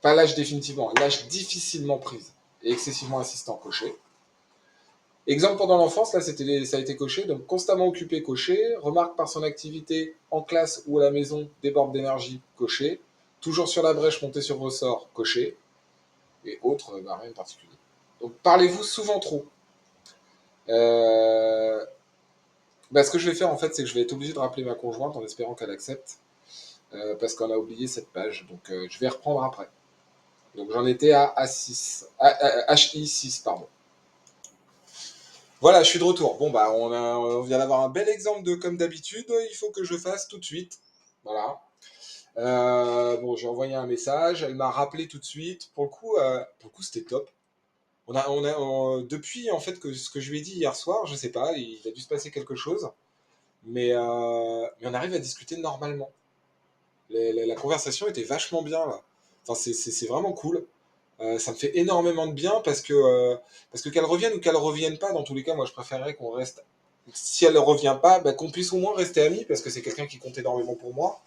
Pas lâche définitivement, lâche difficilement prise et excessivement insistant, cocher. Exemple pendant l'enfance, là ça a été coché, donc constamment occupé, coché. Remarque par son activité en classe ou à la maison, déborde d'énergie, coché. Toujours sur la brèche, monté sur ressort, coché. Et autres, bah, rien de particulier. Donc parlez-vous souvent trop. Euh, Bah, ce que je vais faire en fait, c'est que je vais être obligé de rappeler ma conjointe en espérant qu'elle accepte, parce qu'on a oublié cette page. Donc je vais reprendre après. Donc j'en étais à A6, HI6, pardon. Voilà, je suis de retour. Bon bah on vient d'avoir un bel exemple de comme d'habitude, il faut que je fasse tout de suite. Voilà. Bon, j'ai envoyé un message, elle m'a rappelé tout de suite. Pour le coup c'était top. Depuis en fait que ce que je lui ai dit hier soir, je sais pas, il a dû se passer quelque chose, mais on arrive à discuter normalement. La conversation était vachement bien là. Enfin, c'est vraiment cool. Ça me fait énormément de bien parce que qu'elle revienne ou qu'elle revienne pas, dans tous les cas, moi je préférerais qu'on reste. Si elle ne revient pas, bah, qu'on puisse au moins rester amis parce que c'est quelqu'un qui compte énormément pour moi.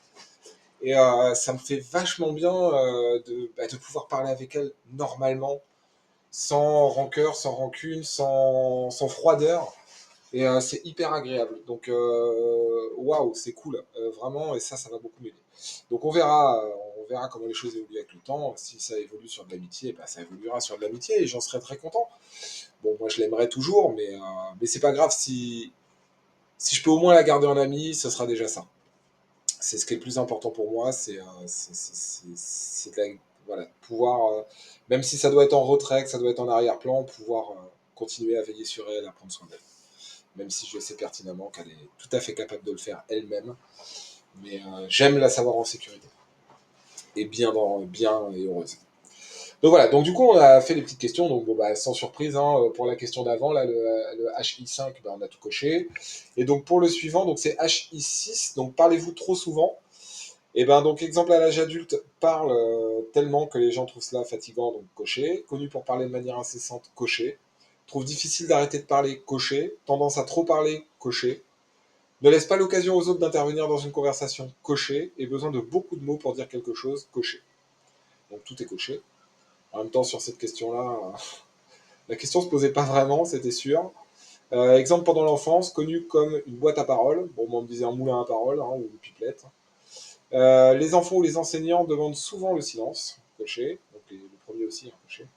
Et ça me fait vachement bien de pouvoir parler avec elle normalement, sans rancœur, sans rancune, sans froideur. Et c'est hyper agréable. Donc, waouh, c'est cool, vraiment, et ça va beaucoup m'aider. Donc, on verra comment les choses évoluent avec le temps. Si ça évolue sur de l'amitié, bah, ça évoluera sur de l'amitié, et j'en serai très content. Bon, moi, je l'aimerais toujours, mais c'est pas grave si. Si je peux au moins la garder en amie, ce sera déjà ça. C'est ce qui est le plus important pour moi, c'est voilà, pouvoir, même si ça doit être en retrait, que ça doit être en arrière-plan, pouvoir continuer à veiller sur elle, à prendre soin d'elle. Même si je sais pertinemment qu'elle est tout à fait capable de le faire elle-même. Mais j'aime la savoir en sécurité. Et bien et heureuse. Donc voilà, donc du coup on a fait les petites questions, donc bon, bah, sans surprise, hein, pour la question d'avant, là le HI5, bah, on a tout coché. Et donc pour le suivant, donc c'est HI6, donc parlez-vous trop souvent. Et ben donc exemple à l'âge adulte, parle tellement que les gens trouvent cela fatigant, donc coché. Connu pour parler de manière incessante, coché. Trouve difficile d'arrêter de parler, coché. Tendance à trop parler, coché. Ne laisse pas l'occasion aux autres d'intervenir dans une conversation, coché. Et besoin de beaucoup de mots pour dire quelque chose, coché. Donc tout est coché. En même temps, sur cette question-là, la question se posait pas vraiment, c'était sûr. Exemple pendant l'enfance, connu comme une boîte à paroles. Bon, moi, on me disait un moulin à paroles, hein, ou une pipelette. Les enfants ou les enseignants demandent souvent le silence, coché. Donc le premier aussi, hein, coché.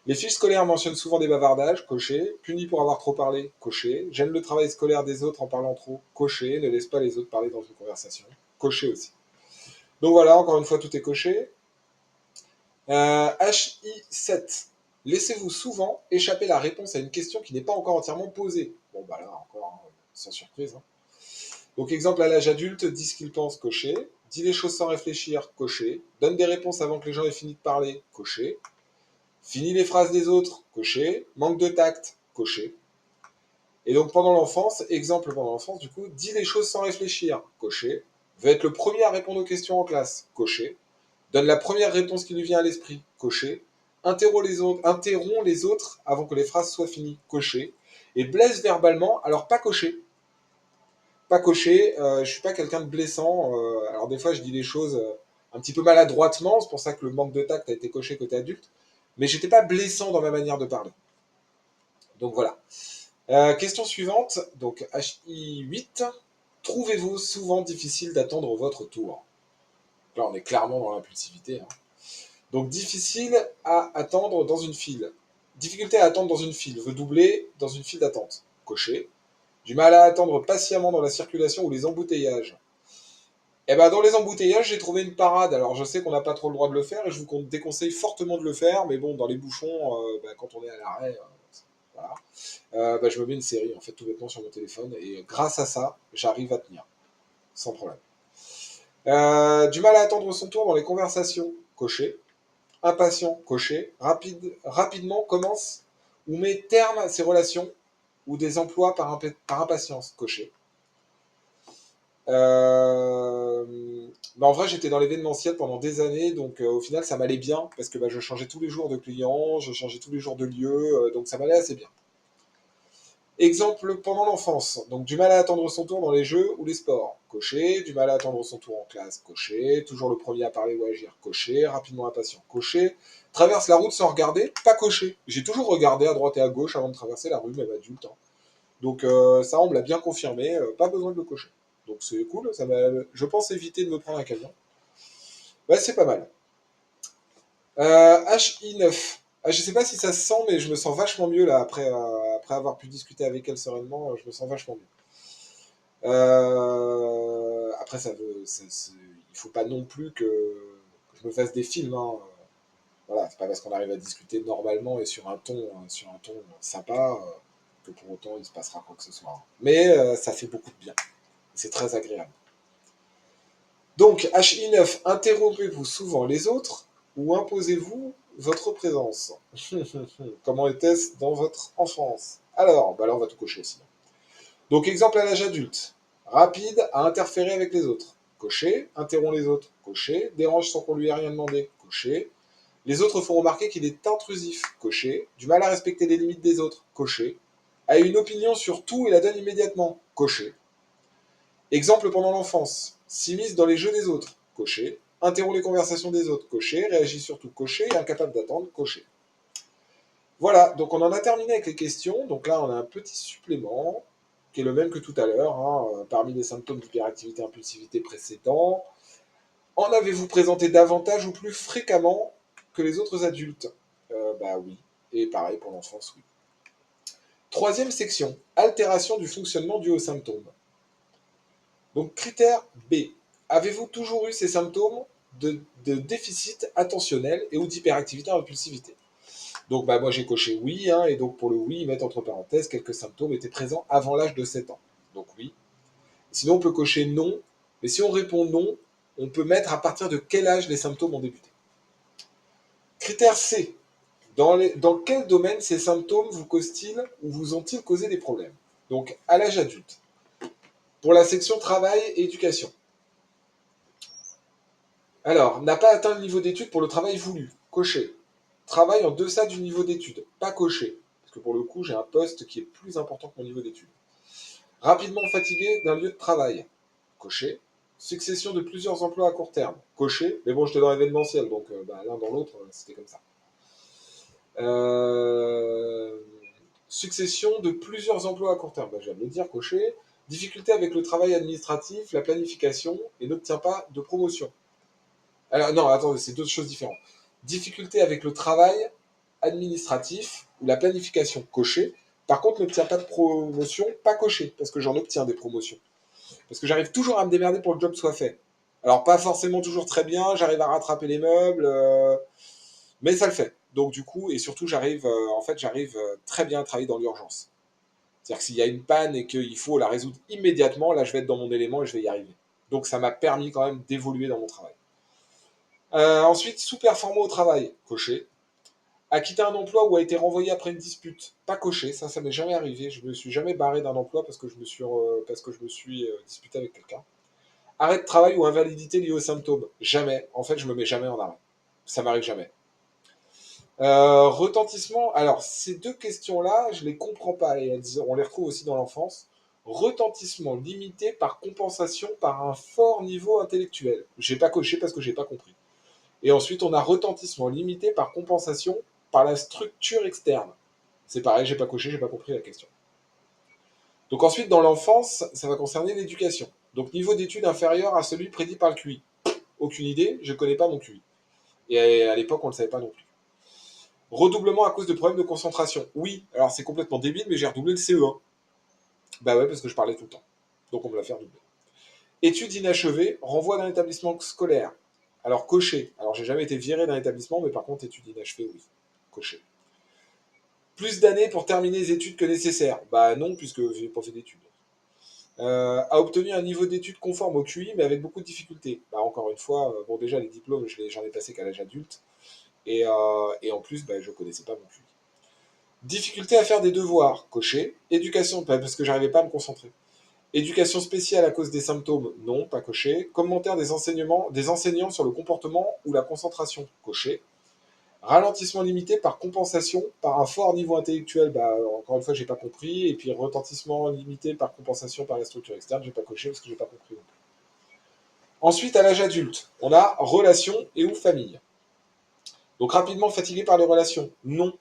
Les fiches scolaires mentionnent souvent des bavardages, coché. Puni pour avoir trop parlé, coché. Gêne le travail scolaire des autres en parlant trop, coché. Ne laisse pas les autres parler dans une conversation, coché aussi. Donc voilà, encore une fois, tout est coché. HI7. Laissez-vous souvent échapper la réponse à une question qui n'est pas encore entièrement posée. Bon, bah là, encore, hein, sans surprise. Hein. Donc, exemple à l'âge adulte, dis ce qu'il pense, coché. Dis les choses sans réfléchir, coché. Donne des réponses avant que les gens aient fini de parler, coché. Finis les phrases des autres, coché. Manque de tact, coché. Et donc, pendant l'enfance, exemple pendant l'enfance, du coup, dis les choses sans réfléchir, coché. Veut être le premier à répondre aux questions en classe, coché. Donne la première réponse qui lui vient à l'esprit, coché. Interrompt les autres avant que les phrases soient finies, coché. Et blesse verbalement, alors pas coché. Pas coché, je suis pas quelqu'un de blessant. Alors des fois, je dis les choses un petit peu maladroitement, c'est pour ça que le manque de tact a été coché côté adulte. Mais j'étais pas blessant dans ma manière de parler. Donc voilà. Question suivante, donc HI8. Trouvez-vous souvent difficile d'attendre votre tour? Là, on est clairement dans l'impulsivité. Hein. Donc difficile à attendre dans une file. Difficulté à attendre dans une file. Veut doubler dans une file d'attente. Coché. Du mal à attendre patiemment dans la circulation ou les embouteillages. Eh ben dans les embouteillages, j'ai trouvé une parade. Alors je sais qu'on n'a pas trop le droit de le faire et je vous déconseille fortement de le faire. Mais bon, dans les bouchons, quand on est à l'arrêt, voilà. Je me mets une série en fait tout bêtement sur mon téléphone et grâce à ça, j'arrive à tenir sans problème. Du mal à attendre son tour dans les conversations. Coché. Impatient, coché. Rapidement commence ou met terme à ses relations ou des emplois par impatience, coché. Euh, en vrai, j'étais dans l'événementiel pendant des années, donc au final, ça m'allait bien parce que je changeais tous les jours de clients, je changeais tous les jours de lieu, donc ça m'allait assez bien. Exemple pendant l'enfance, donc du mal à attendre son tour dans les jeux ou les sports, coché, du mal à attendre son tour en classe, coché, toujours le premier à parler ou à agir, coché, rapidement impatient, coché, traverse la route sans regarder, pas coché. J'ai toujours regardé à droite et à gauche avant de traverser la rue, même adulte. Hein. Donc ça, on me l'a bien confirmé, pas besoin de le cocher. Donc c'est cool, ça m'a, je pense éviter de me prendre un camion. Ouais, c'est pas mal. HI9. Ah, je sais pas si ça se sent, mais je me sens vachement mieux là, après avoir pu discuter avec elle sereinement, je me sens vachement mieux. Après, il faut pas non plus que je me fasse des films. Hein. Voilà, c'est pas parce qu'on arrive à discuter normalement et sur un ton sympa que pour autant il se passera quoi que ce soit. Mais ça fait beaucoup de bien. C'est très agréable. Donc, HI9, interrompez-vous souvent les autres ou imposez-vous votre présence? Comment était-ce dans votre enfance? Alors, là on va tout cocher aussi. Donc, exemple à l'âge adulte. Rapide à interférer avec les autres. Cocher. Interrompt les autres. Cocher. Dérange sans qu'on lui ait rien demandé. Cocher. Les autres font remarquer qu'il est intrusif. Cocher. Du mal à respecter les limites des autres. Cocher. A une opinion sur tout et la donne immédiatement. Cocher. Exemple pendant l'enfance. S'immisce dans les jeux des autres. Cocher. Interrompt les conversations des autres. Cocher. Réagit surtout. Cocher. Et incapable d'attendre. Cocher. Voilà, donc on en a terminé avec les questions. Donc là, on a un petit supplément qui est le même que tout à l'heure. Hein, parmi les symptômes d'hyperactivité impulsivité précédents, en avez-vous présenté davantage ou plus fréquemment que les autres adultes? Bah oui. Et pareil pour l'enfance, oui. Troisième section, altération du fonctionnement due aux symptômes. Donc critère B. Avez-vous toujours eu ces symptômes de déficit attentionnel et ou d'hyperactivité en impulsivité? Donc bah, moi j'ai coché oui, hein, et donc pour le oui, ils mettent entre parenthèses quelques symptômes étaient présents avant l'âge de 7 ans. Donc oui. Sinon on peut cocher non, mais si on répond non, on peut mettre à partir de quel âge les symptômes ont débuté. Critère C. Dans quel domaine ces symptômes vous causent-ils ou vous ont-ils causé des problèmes? Donc à l'âge adulte. Pour la section travail et éducation. Alors, n'a pas atteint le niveau d'études pour le travail voulu. Coché. Travail en deçà du niveau d'études. Pas coché. Parce que pour le coup, j'ai un poste qui est plus important que mon niveau d'études. Rapidement fatigué d'un lieu de travail. Coché. Succession de plusieurs emplois à court terme. Coché. Mais bon, j'étais dans l'événementiel, donc l'un dans l'autre, c'était comme ça. Euh, Succession de plusieurs emplois à court terme. Je viens de le dire, coché. Difficulté avec le travail administratif, la planification, et n'obtient pas de promotion. Alors, non, attendez, c'est deux choses différentes. Difficulté avec le travail administratif ou la planification, coché. Par contre, n'obtient pas de promotion, pas coché, parce que j'en obtiens des promotions. Parce que j'arrive toujours à me démerder pour que le job soit fait. Alors, pas forcément toujours très bien, j'arrive à rattraper les meubles, mais ça le fait. Donc, du coup, et surtout, j'arrive très bien à travailler dans l'urgence. C'est-à-dire que s'il y a une panne et qu'il faut la résoudre immédiatement, là, je vais être dans mon élément et je vais y arriver. Donc, ça m'a permis quand même d'évoluer dans mon travail. Ensuite, sous-performant au travail, coché. A quitté un emploi ou a été renvoyé après une dispute, pas coché, ça m'est jamais arrivé. Je me suis jamais barré d'un emploi parce que je me suis disputé avec quelqu'un. Arrêt de travail ou invalidité liée aux symptômes, jamais. En fait, je me mets jamais en arrêt. Ça m'arrive jamais. Retentissement, alors ces deux questions-là, je les comprends pas et on les retrouve aussi dans l'enfance. Retentissement limité par compensation par un fort niveau intellectuel. J'ai pas coché parce que j'ai pas compris. Et ensuite, on a retentissement limité par compensation par la structure externe. C'est pareil, j'ai pas coché, j'ai pas compris la question. Donc ensuite, dans l'enfance, ça va concerner l'éducation. Donc niveau d'études inférieur à celui prédit par le QI. Aucune idée, je connais pas mon QI. Et à l'époque, on le savait pas non plus. Redoublement à cause de problèmes de concentration. Oui, alors c'est complètement débile, mais j'ai redoublé le CE1. Bah ouais, parce que je parlais tout le temps. Donc on me l'a fait redoubler. Études inachevées, renvoi d'un établissement scolaire. Alors coché. Alors j'ai jamais été viré d'un établissement, mais par contre études inachevées, oui. Coché. Plus d'années pour terminer les études que nécessaire. Bah non, puisque j'ai pas fait d'études. A obtenu un niveau d'études conforme au QI, mais avec beaucoup de difficultés. Bah encore une fois, bon déjà les diplômes, j'en ai passé qu'à l'âge adulte. Et en plus, bah, je connaissais pas mon QI. Difficulté à faire des devoirs, coché. Éducation, parce que j'arrivais pas à me concentrer. Éducation spéciale à cause des symptômes, non, pas coché. Commentaire des enseignants sur le comportement ou la concentration, coché. Ralentissement limité par compensation, par un fort niveau intellectuel, bah, encore une fois, j'ai pas compris. Et puis retentissement limité par compensation par la structure externe, j'ai pas coché parce que j'ai pas compris. Ensuite, à l'âge adulte, on a relations et ou famille. Donc rapidement fatigué par les relations, non.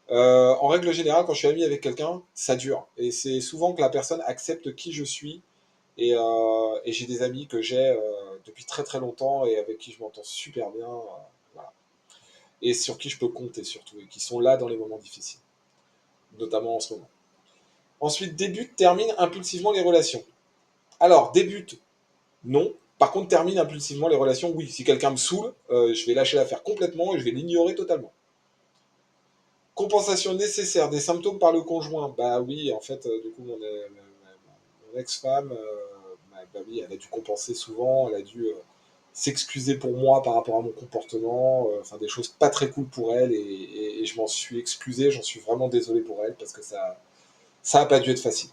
En règle générale, quand je suis ami avec quelqu'un, ça dure. Et c'est souvent que la personne accepte qui je suis. Et j'ai des amis que j'ai depuis très très longtemps et avec qui je m'entends super bien. Voilà. Et sur qui je peux compter surtout. Et qui sont là dans les moments difficiles. Notamment en ce moment. Ensuite, débute, termine impulsivement les relations. Alors, débute, non. Par contre, termine impulsivement les relations, oui. Si quelqu'un me saoule, je vais lâcher l'affaire complètement et je vais l'ignorer totalement. Compensation nécessaire des symptômes par le conjoint. Bah oui, en fait, du coup, mon ex-femme, bah oui, elle a dû compenser souvent, elle a dû s'excuser pour moi par rapport à mon comportement, enfin des choses pas très cool pour elle, et je m'en suis excusé, j'en suis vraiment désolé pour elle, parce que ça a pas dû être facile.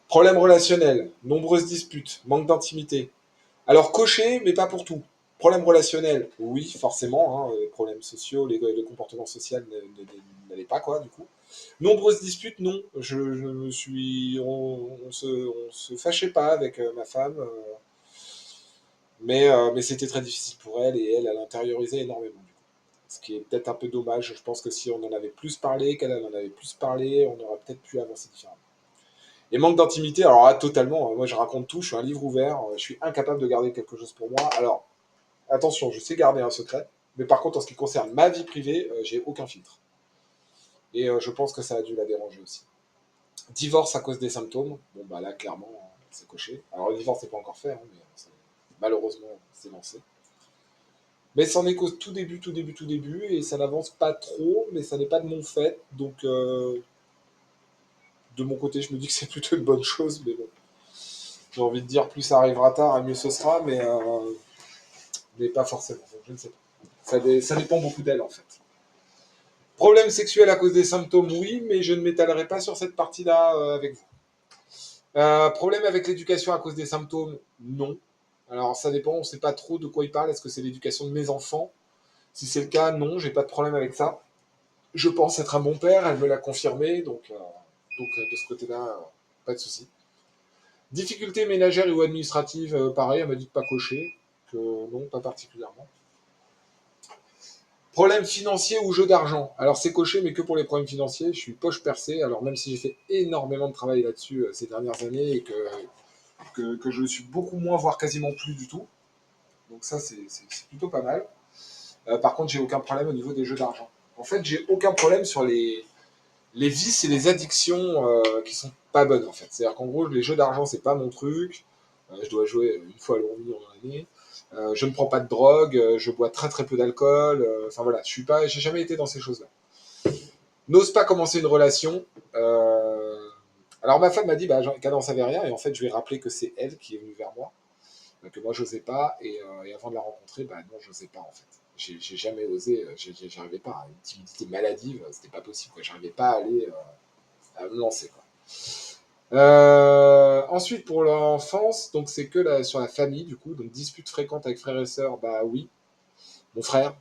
Problème relationnel, nombreuses disputes, manque d'intimité. Alors coché, mais pas pour tout. Problème relationnel, oui, forcément, hein, les problèmes sociaux, les comportements sociaux n'allaient pas, quoi, du coup. Nombreuses disputes, non. Je me suis, on se fâchait pas avec ma femme, mais c'était très difficile pour elle et elle intériorisé énormément. Du coup. Ce qui est peut-être un peu dommage. Je pense que si on en avait plus parlé, qu'elle en avait plus parlé, on aurait peut-être pu avancer différemment. Et manque d'intimité, alors là, totalement. Moi, je raconte tout. Je suis un livre ouvert. Je suis incapable de garder quelque chose pour moi. Alors, attention, je sais garder un secret. Mais par contre, en ce qui concerne ma vie privée, j'ai aucun filtre. Et je pense que ça a dû la déranger aussi. Divorce à cause des symptômes. Bon, bah là, clairement, c'est coché. Alors, le divorce n'est pas encore fait, hein, mais malheureusement, c'est lancé. Mais c'en est qu'au tout début, tout début, tout début, et ça n'avance pas trop, mais ça n'est pas de mon fait. Donc, de mon côté, je me dis que c'est plutôt une bonne chose, mais bon. J'ai envie de dire, plus ça arrivera tard, et mieux ce sera, mais pas forcément. Donc, je ne sais pas. Ça dépend beaucoup d'elle, en fait. Problème sexuel à cause des symptômes, oui, mais je ne m'étalerai pas sur cette partie-là avec vous. Problème avec l'éducation à cause des symptômes, non. Alors ça dépend, on ne sait pas trop de quoi il parle. Est-ce que c'est l'éducation de mes enfants? Si c'est le cas, non, j'ai pas de problème avec ça. Je pense être un bon père, elle me l'a confirmé, donc de ce côté-là, pas de souci. Difficultés ménagères ou administratives, pareil, elle m'a dit de pas cocher, que non, pas particulièrement. Problème financier ou jeu d'argent. Alors c'est coché, mais que pour les problèmes financiers. Je suis poche percée. Alors même si j'ai fait énormément de travail là-dessus ces dernières années et que je suis beaucoup moins, voire quasiment plus du tout. Donc ça, c'est plutôt pas mal. Par contre, j'ai aucun problème au niveau des jeux d'argent. En fait, j'ai aucun problème sur les vices et les addictions qui sont pas bonnes en fait. C'est-à-dire qu'en gros, les jeux d'argent, c'est pas mon truc. Je dois jouer une fois à l'euro million dans l'année. Je ne prends pas de drogue, je bois très très peu d'alcool. Enfin voilà, j'ai jamais été dans ces choses-là. N'ose pas commencer une relation. Alors ma femme m'a dit qu'elle n'en savait rien et en fait je lui ai rappelé que c'est elle qui est venue vers moi, que moi j'osais pas et avant de la rencontrer, non j'osais pas en fait. J'ai jamais osé, j'arrivais pas. Une timidité maladive, c'était pas possible. Quoi. J'arrivais pas à aller à me lancer. Quoi. Ensuite, pour l'enfance, donc c'est que sur la famille, du coup, donc disputes fréquentes avec frères et sœurs, bah oui, mon frère,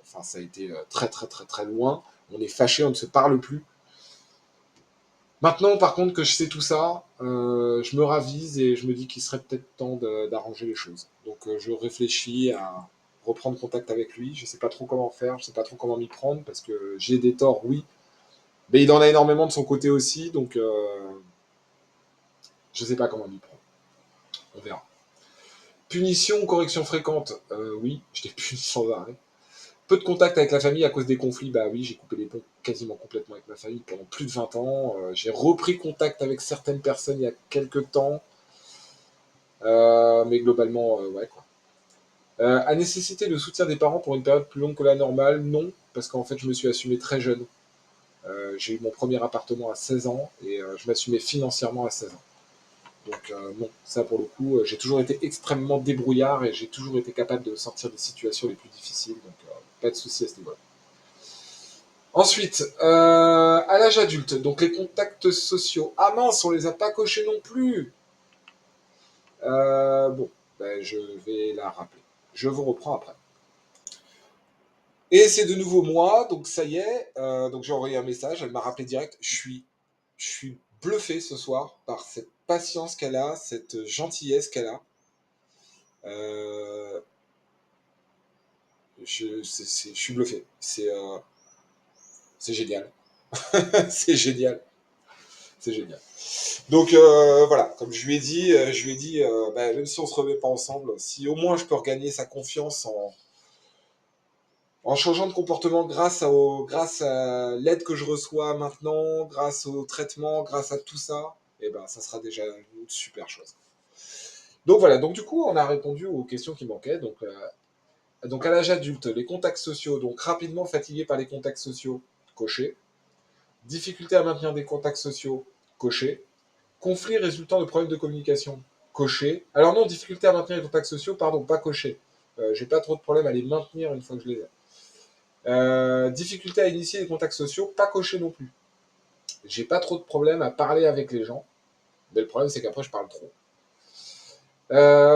enfin ça a été très très très très loin, on est fâchés, on ne se parle plus. Maintenant, par contre, que je sais tout ça, je me ravise et je me dis qu'il serait peut-être temps d'arranger les choses. Donc je réfléchis à reprendre contact avec lui, je sais pas trop comment faire, je sais pas trop comment m'y prendre, parce que j'ai des torts, oui, mais il en a énormément de son côté aussi, donc je sais pas comment m'y prendre. On verra. Punition ou correction fréquente, oui, je l'ai puni sans arrêt. Peu de contact avec la famille à cause des conflits, bah oui, j'ai coupé les ponts quasiment complètement avec ma famille pendant plus de 20 ans. J'ai repris contact avec certaines personnes il y a quelques temps, mais globalement, ouais, quoi. À nécessiter le soutien des parents pour une période plus longue que la normale, non, parce qu'en fait, je me suis assumé très jeune. J'ai eu mon premier appartement à 16 ans et je m'assumais financièrement à 16 ans. Donc non, ça pour le coup, j'ai toujours été extrêmement débrouillard et j'ai toujours été capable de sortir des situations les plus difficiles, donc pas de souci à ce niveau-là. Ensuite, à l'âge adulte, donc les contacts sociaux. Ah mince, on les a pas cochés non plus. Bon, je vais la rappeler. Je vous reprends après. Et c'est de nouveau moi, donc ça y est. Donc j'ai envoyé un message, elle m'a rappelé direct. Je suis bluffé ce soir par cette patience qu'elle a, cette gentillesse qu'elle a. Euh, je suis bluffé. C'est génial. C'est génial. C'est génial. Donc voilà, comme je lui ai dit, même si on se remet pas ensemble, si au moins je peux regagner sa confiance en changeant de comportement grâce à l'aide que je reçois maintenant, grâce au traitement, grâce à tout ça, et ben ça sera déjà une super chose. Donc voilà, donc du coup on a répondu aux questions qui manquaient. Donc à l'âge adulte, les contacts sociaux, donc rapidement fatigué par les contacts sociaux, coché. Difficulté à maintenir des contacts sociaux, coché. Conflit résultant de problèmes de communication, coché. Alors non, difficulté à maintenir les contacts sociaux, pardon, pas coché. J'ai pas trop de problème à les maintenir une fois que je les ai. Difficulté à initier les contacts sociaux, pas coché non plus. J'ai pas trop de problème à parler avec les gens, mais le problème c'est qu'après je parle trop.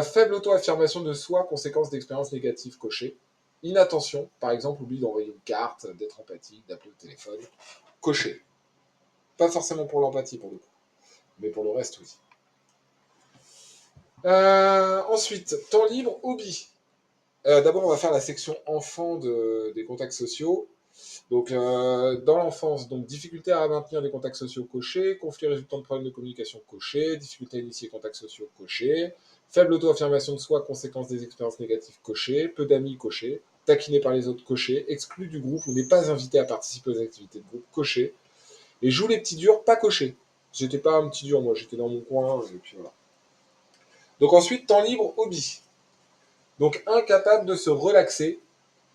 Faible auto-affirmation de soi, conséquence d'expériences négatives, coché. Inattention, par exemple, oublie d'envoyer une carte, d'être empathique, d'appeler au téléphone, coché. Pas forcément pour l'empathie pour le coup, mais pour le reste oui. Ensuite, temps libre, hobby. D'abord, on va faire la section enfant des contacts sociaux. Donc, dans l'enfance, donc difficulté à maintenir des contacts sociaux cochés, conflit résultant de problèmes de communication cochés, difficulté à initier des contacts sociaux cochés, faible auto-affirmation de soi, conséquence des expériences négatives cochées, peu d'amis cochés, taquiné par les autres cochés, exclu du groupe ou n'est pas invité à participer aux activités de groupe cochées, et joue les petits durs pas cochés. J'étais pas un petit dur, moi, j'étais dans mon coin, et puis voilà. Donc ensuite, temps libre, hobby. Donc incapable de se relaxer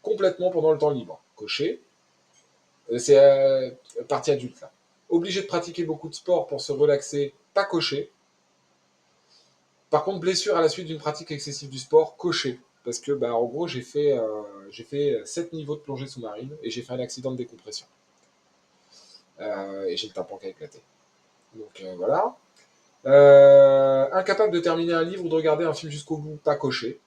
complètement pendant le temps libre. Coché. C'est partie adulte, là. Obligé de pratiquer beaucoup de sport pour se relaxer, pas coché. Par contre, blessure à la suite d'une pratique excessive du sport, coché. Parce que, bah, en gros, j'ai fait 7 niveaux de plongée sous-marine et j'ai fait un accident de décompression. Et j'ai le tympan qui a éclaté. Donc voilà. Incapable de terminer un livre ou de regarder un film jusqu'au bout, pas coché.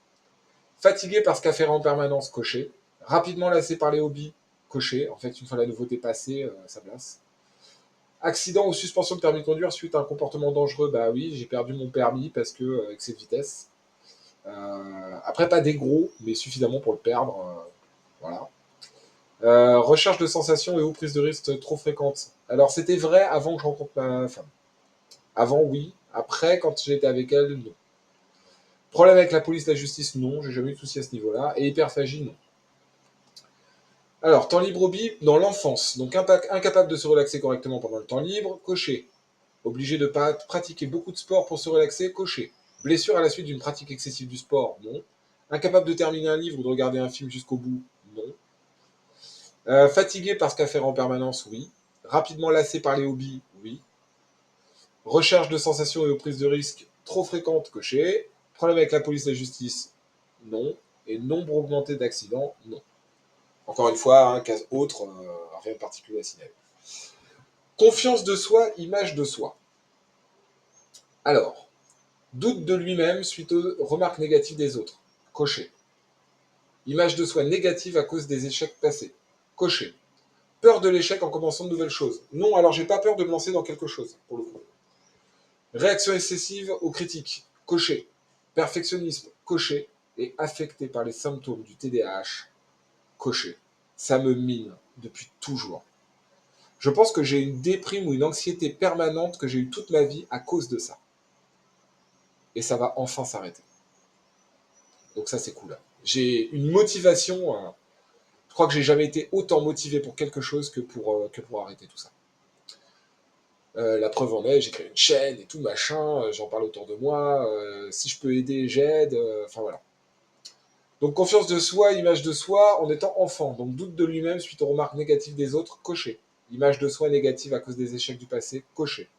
Fatigué parce qu'à faire en permanence, coché. Rapidement lassé par les hobbies, coché. En fait, une fois la nouveauté passée, ça blasse. Accident ou suspension de permis de conduire suite à un comportement dangereux, bah oui, j'ai perdu mon permis parce que excès de vitesse. Après, pas des gros, mais suffisamment pour le perdre. Voilà. Recherche de sensations et ou prise de risque trop fréquente. Alors, c'était vrai avant que je rencontre ma femme. Avant, oui. Après, quand j'étais avec elle, non. Problème avec la police, la justice, non. J'ai jamais eu de soucis à ce niveau-là. Et hyperphagie, non. Alors, temps libre hobby dans l'enfance. Donc, incapable de se relaxer correctement pendant le temps libre, coché. Obligé de pratiquer beaucoup de sport pour se relaxer, coché. Blessure à la suite d'une pratique excessive du sport, non. Incapable de terminer un livre ou de regarder un film jusqu'au bout, non. Fatigué parce qu'à faire en permanence, oui. Rapidement lassé par les hobbies, oui. Recherche de sensations et aux prises de risques trop fréquentes, coché. Problème avec la police et la justice, non. Et nombre augmenté d'accidents, non. Encore une fois, un cas autre, rien de particulier à signaler. Confiance de soi, image de soi. Alors, doute de lui-même suite aux remarques négatives des autres, coché. Image de soi négative à cause des échecs passés, coché. Peur de l'échec en commençant de nouvelles choses. Non, alors j'ai pas peur de me lancer dans quelque chose, pour le coup. Réaction excessive aux critiques, coché. Perfectionnisme, coché. Et affecté par les symptômes du TDAH, coché. Ça me mine depuis toujours. Je pense que j'ai une déprime ou une anxiété permanente que j'ai eue toute ma vie à cause de ça. Et ça va enfin s'arrêter. Donc ça, c'est cool. J'ai une motivation. Je crois que j'ai jamais été autant motivé pour quelque chose que pour arrêter tout ça. La preuve en est, j'ai créé une chaîne et tout machin, j'en parle autour de moi, si je peux aider, j'aide, enfin voilà. Donc confiance de soi, image de soi en étant enfant, donc doute de lui-même suite aux remarques négatives des autres, coché. Image de soi négative à cause des échecs du passé, coché.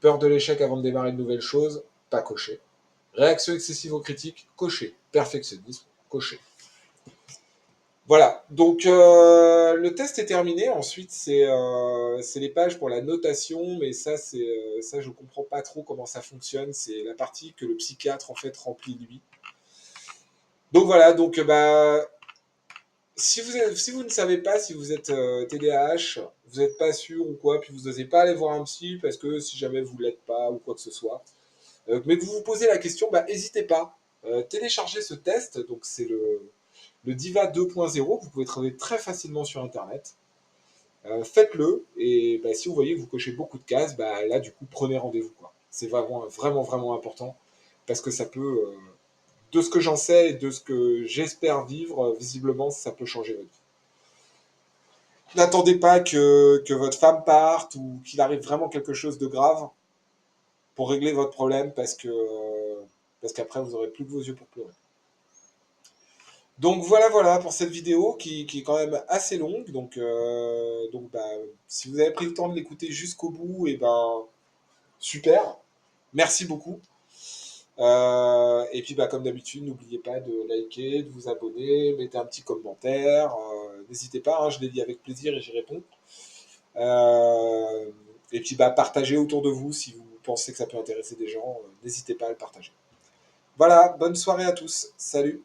Peur de l'échec avant de démarrer de nouvelles choses, pas coché. Réaction excessive aux critiques, coché. Perfectionnisme, coché. Voilà, donc le test est terminé. Ensuite, c'est les pages pour la notation, mais ça, je comprends pas trop comment ça fonctionne. C'est la partie que le psychiatre en fait remplit lui. Donc voilà, donc bah si vous ne savez pas si vous êtes TDAH, vous n'êtes pas sûr ou quoi, puis vous n'osez pas aller voir un psy parce que si jamais vous l'êtes pas ou quoi que ce soit, mais que vous vous posez la question, bah n'hésitez pas. Téléchargez ce test, donc c'est le Diva 2.0, vous pouvez trouver très facilement sur internet. Faites-le et bah, si vous voyez que vous cochez beaucoup de cases, bah, là du coup prenez rendez-vous quoi. C'est vraiment vraiment vraiment important parce que ça peut, de ce que j'en sais et de ce que j'espère vivre, visiblement ça peut changer votre vie. N'attendez pas que votre femme parte ou qu'il arrive vraiment quelque chose de grave pour régler votre problème parce qu'après vous aurez plus que vos yeux pour pleurer. Donc voilà, voilà pour cette vidéo qui est quand même assez longue. Donc bah, si vous avez pris le temps de l'écouter jusqu'au bout, et ben super, merci beaucoup. Et puis bah, comme d'habitude, n'oubliez pas de liker, de vous abonner, mettez un petit commentaire. N'hésitez pas, hein, je les lis avec plaisir et j'y réponds. Euh, et puis bah, partagez autour de vous si vous pensez que ça peut intéresser des gens. N'hésitez pas à le partager. Voilà, bonne soirée à tous. Salut.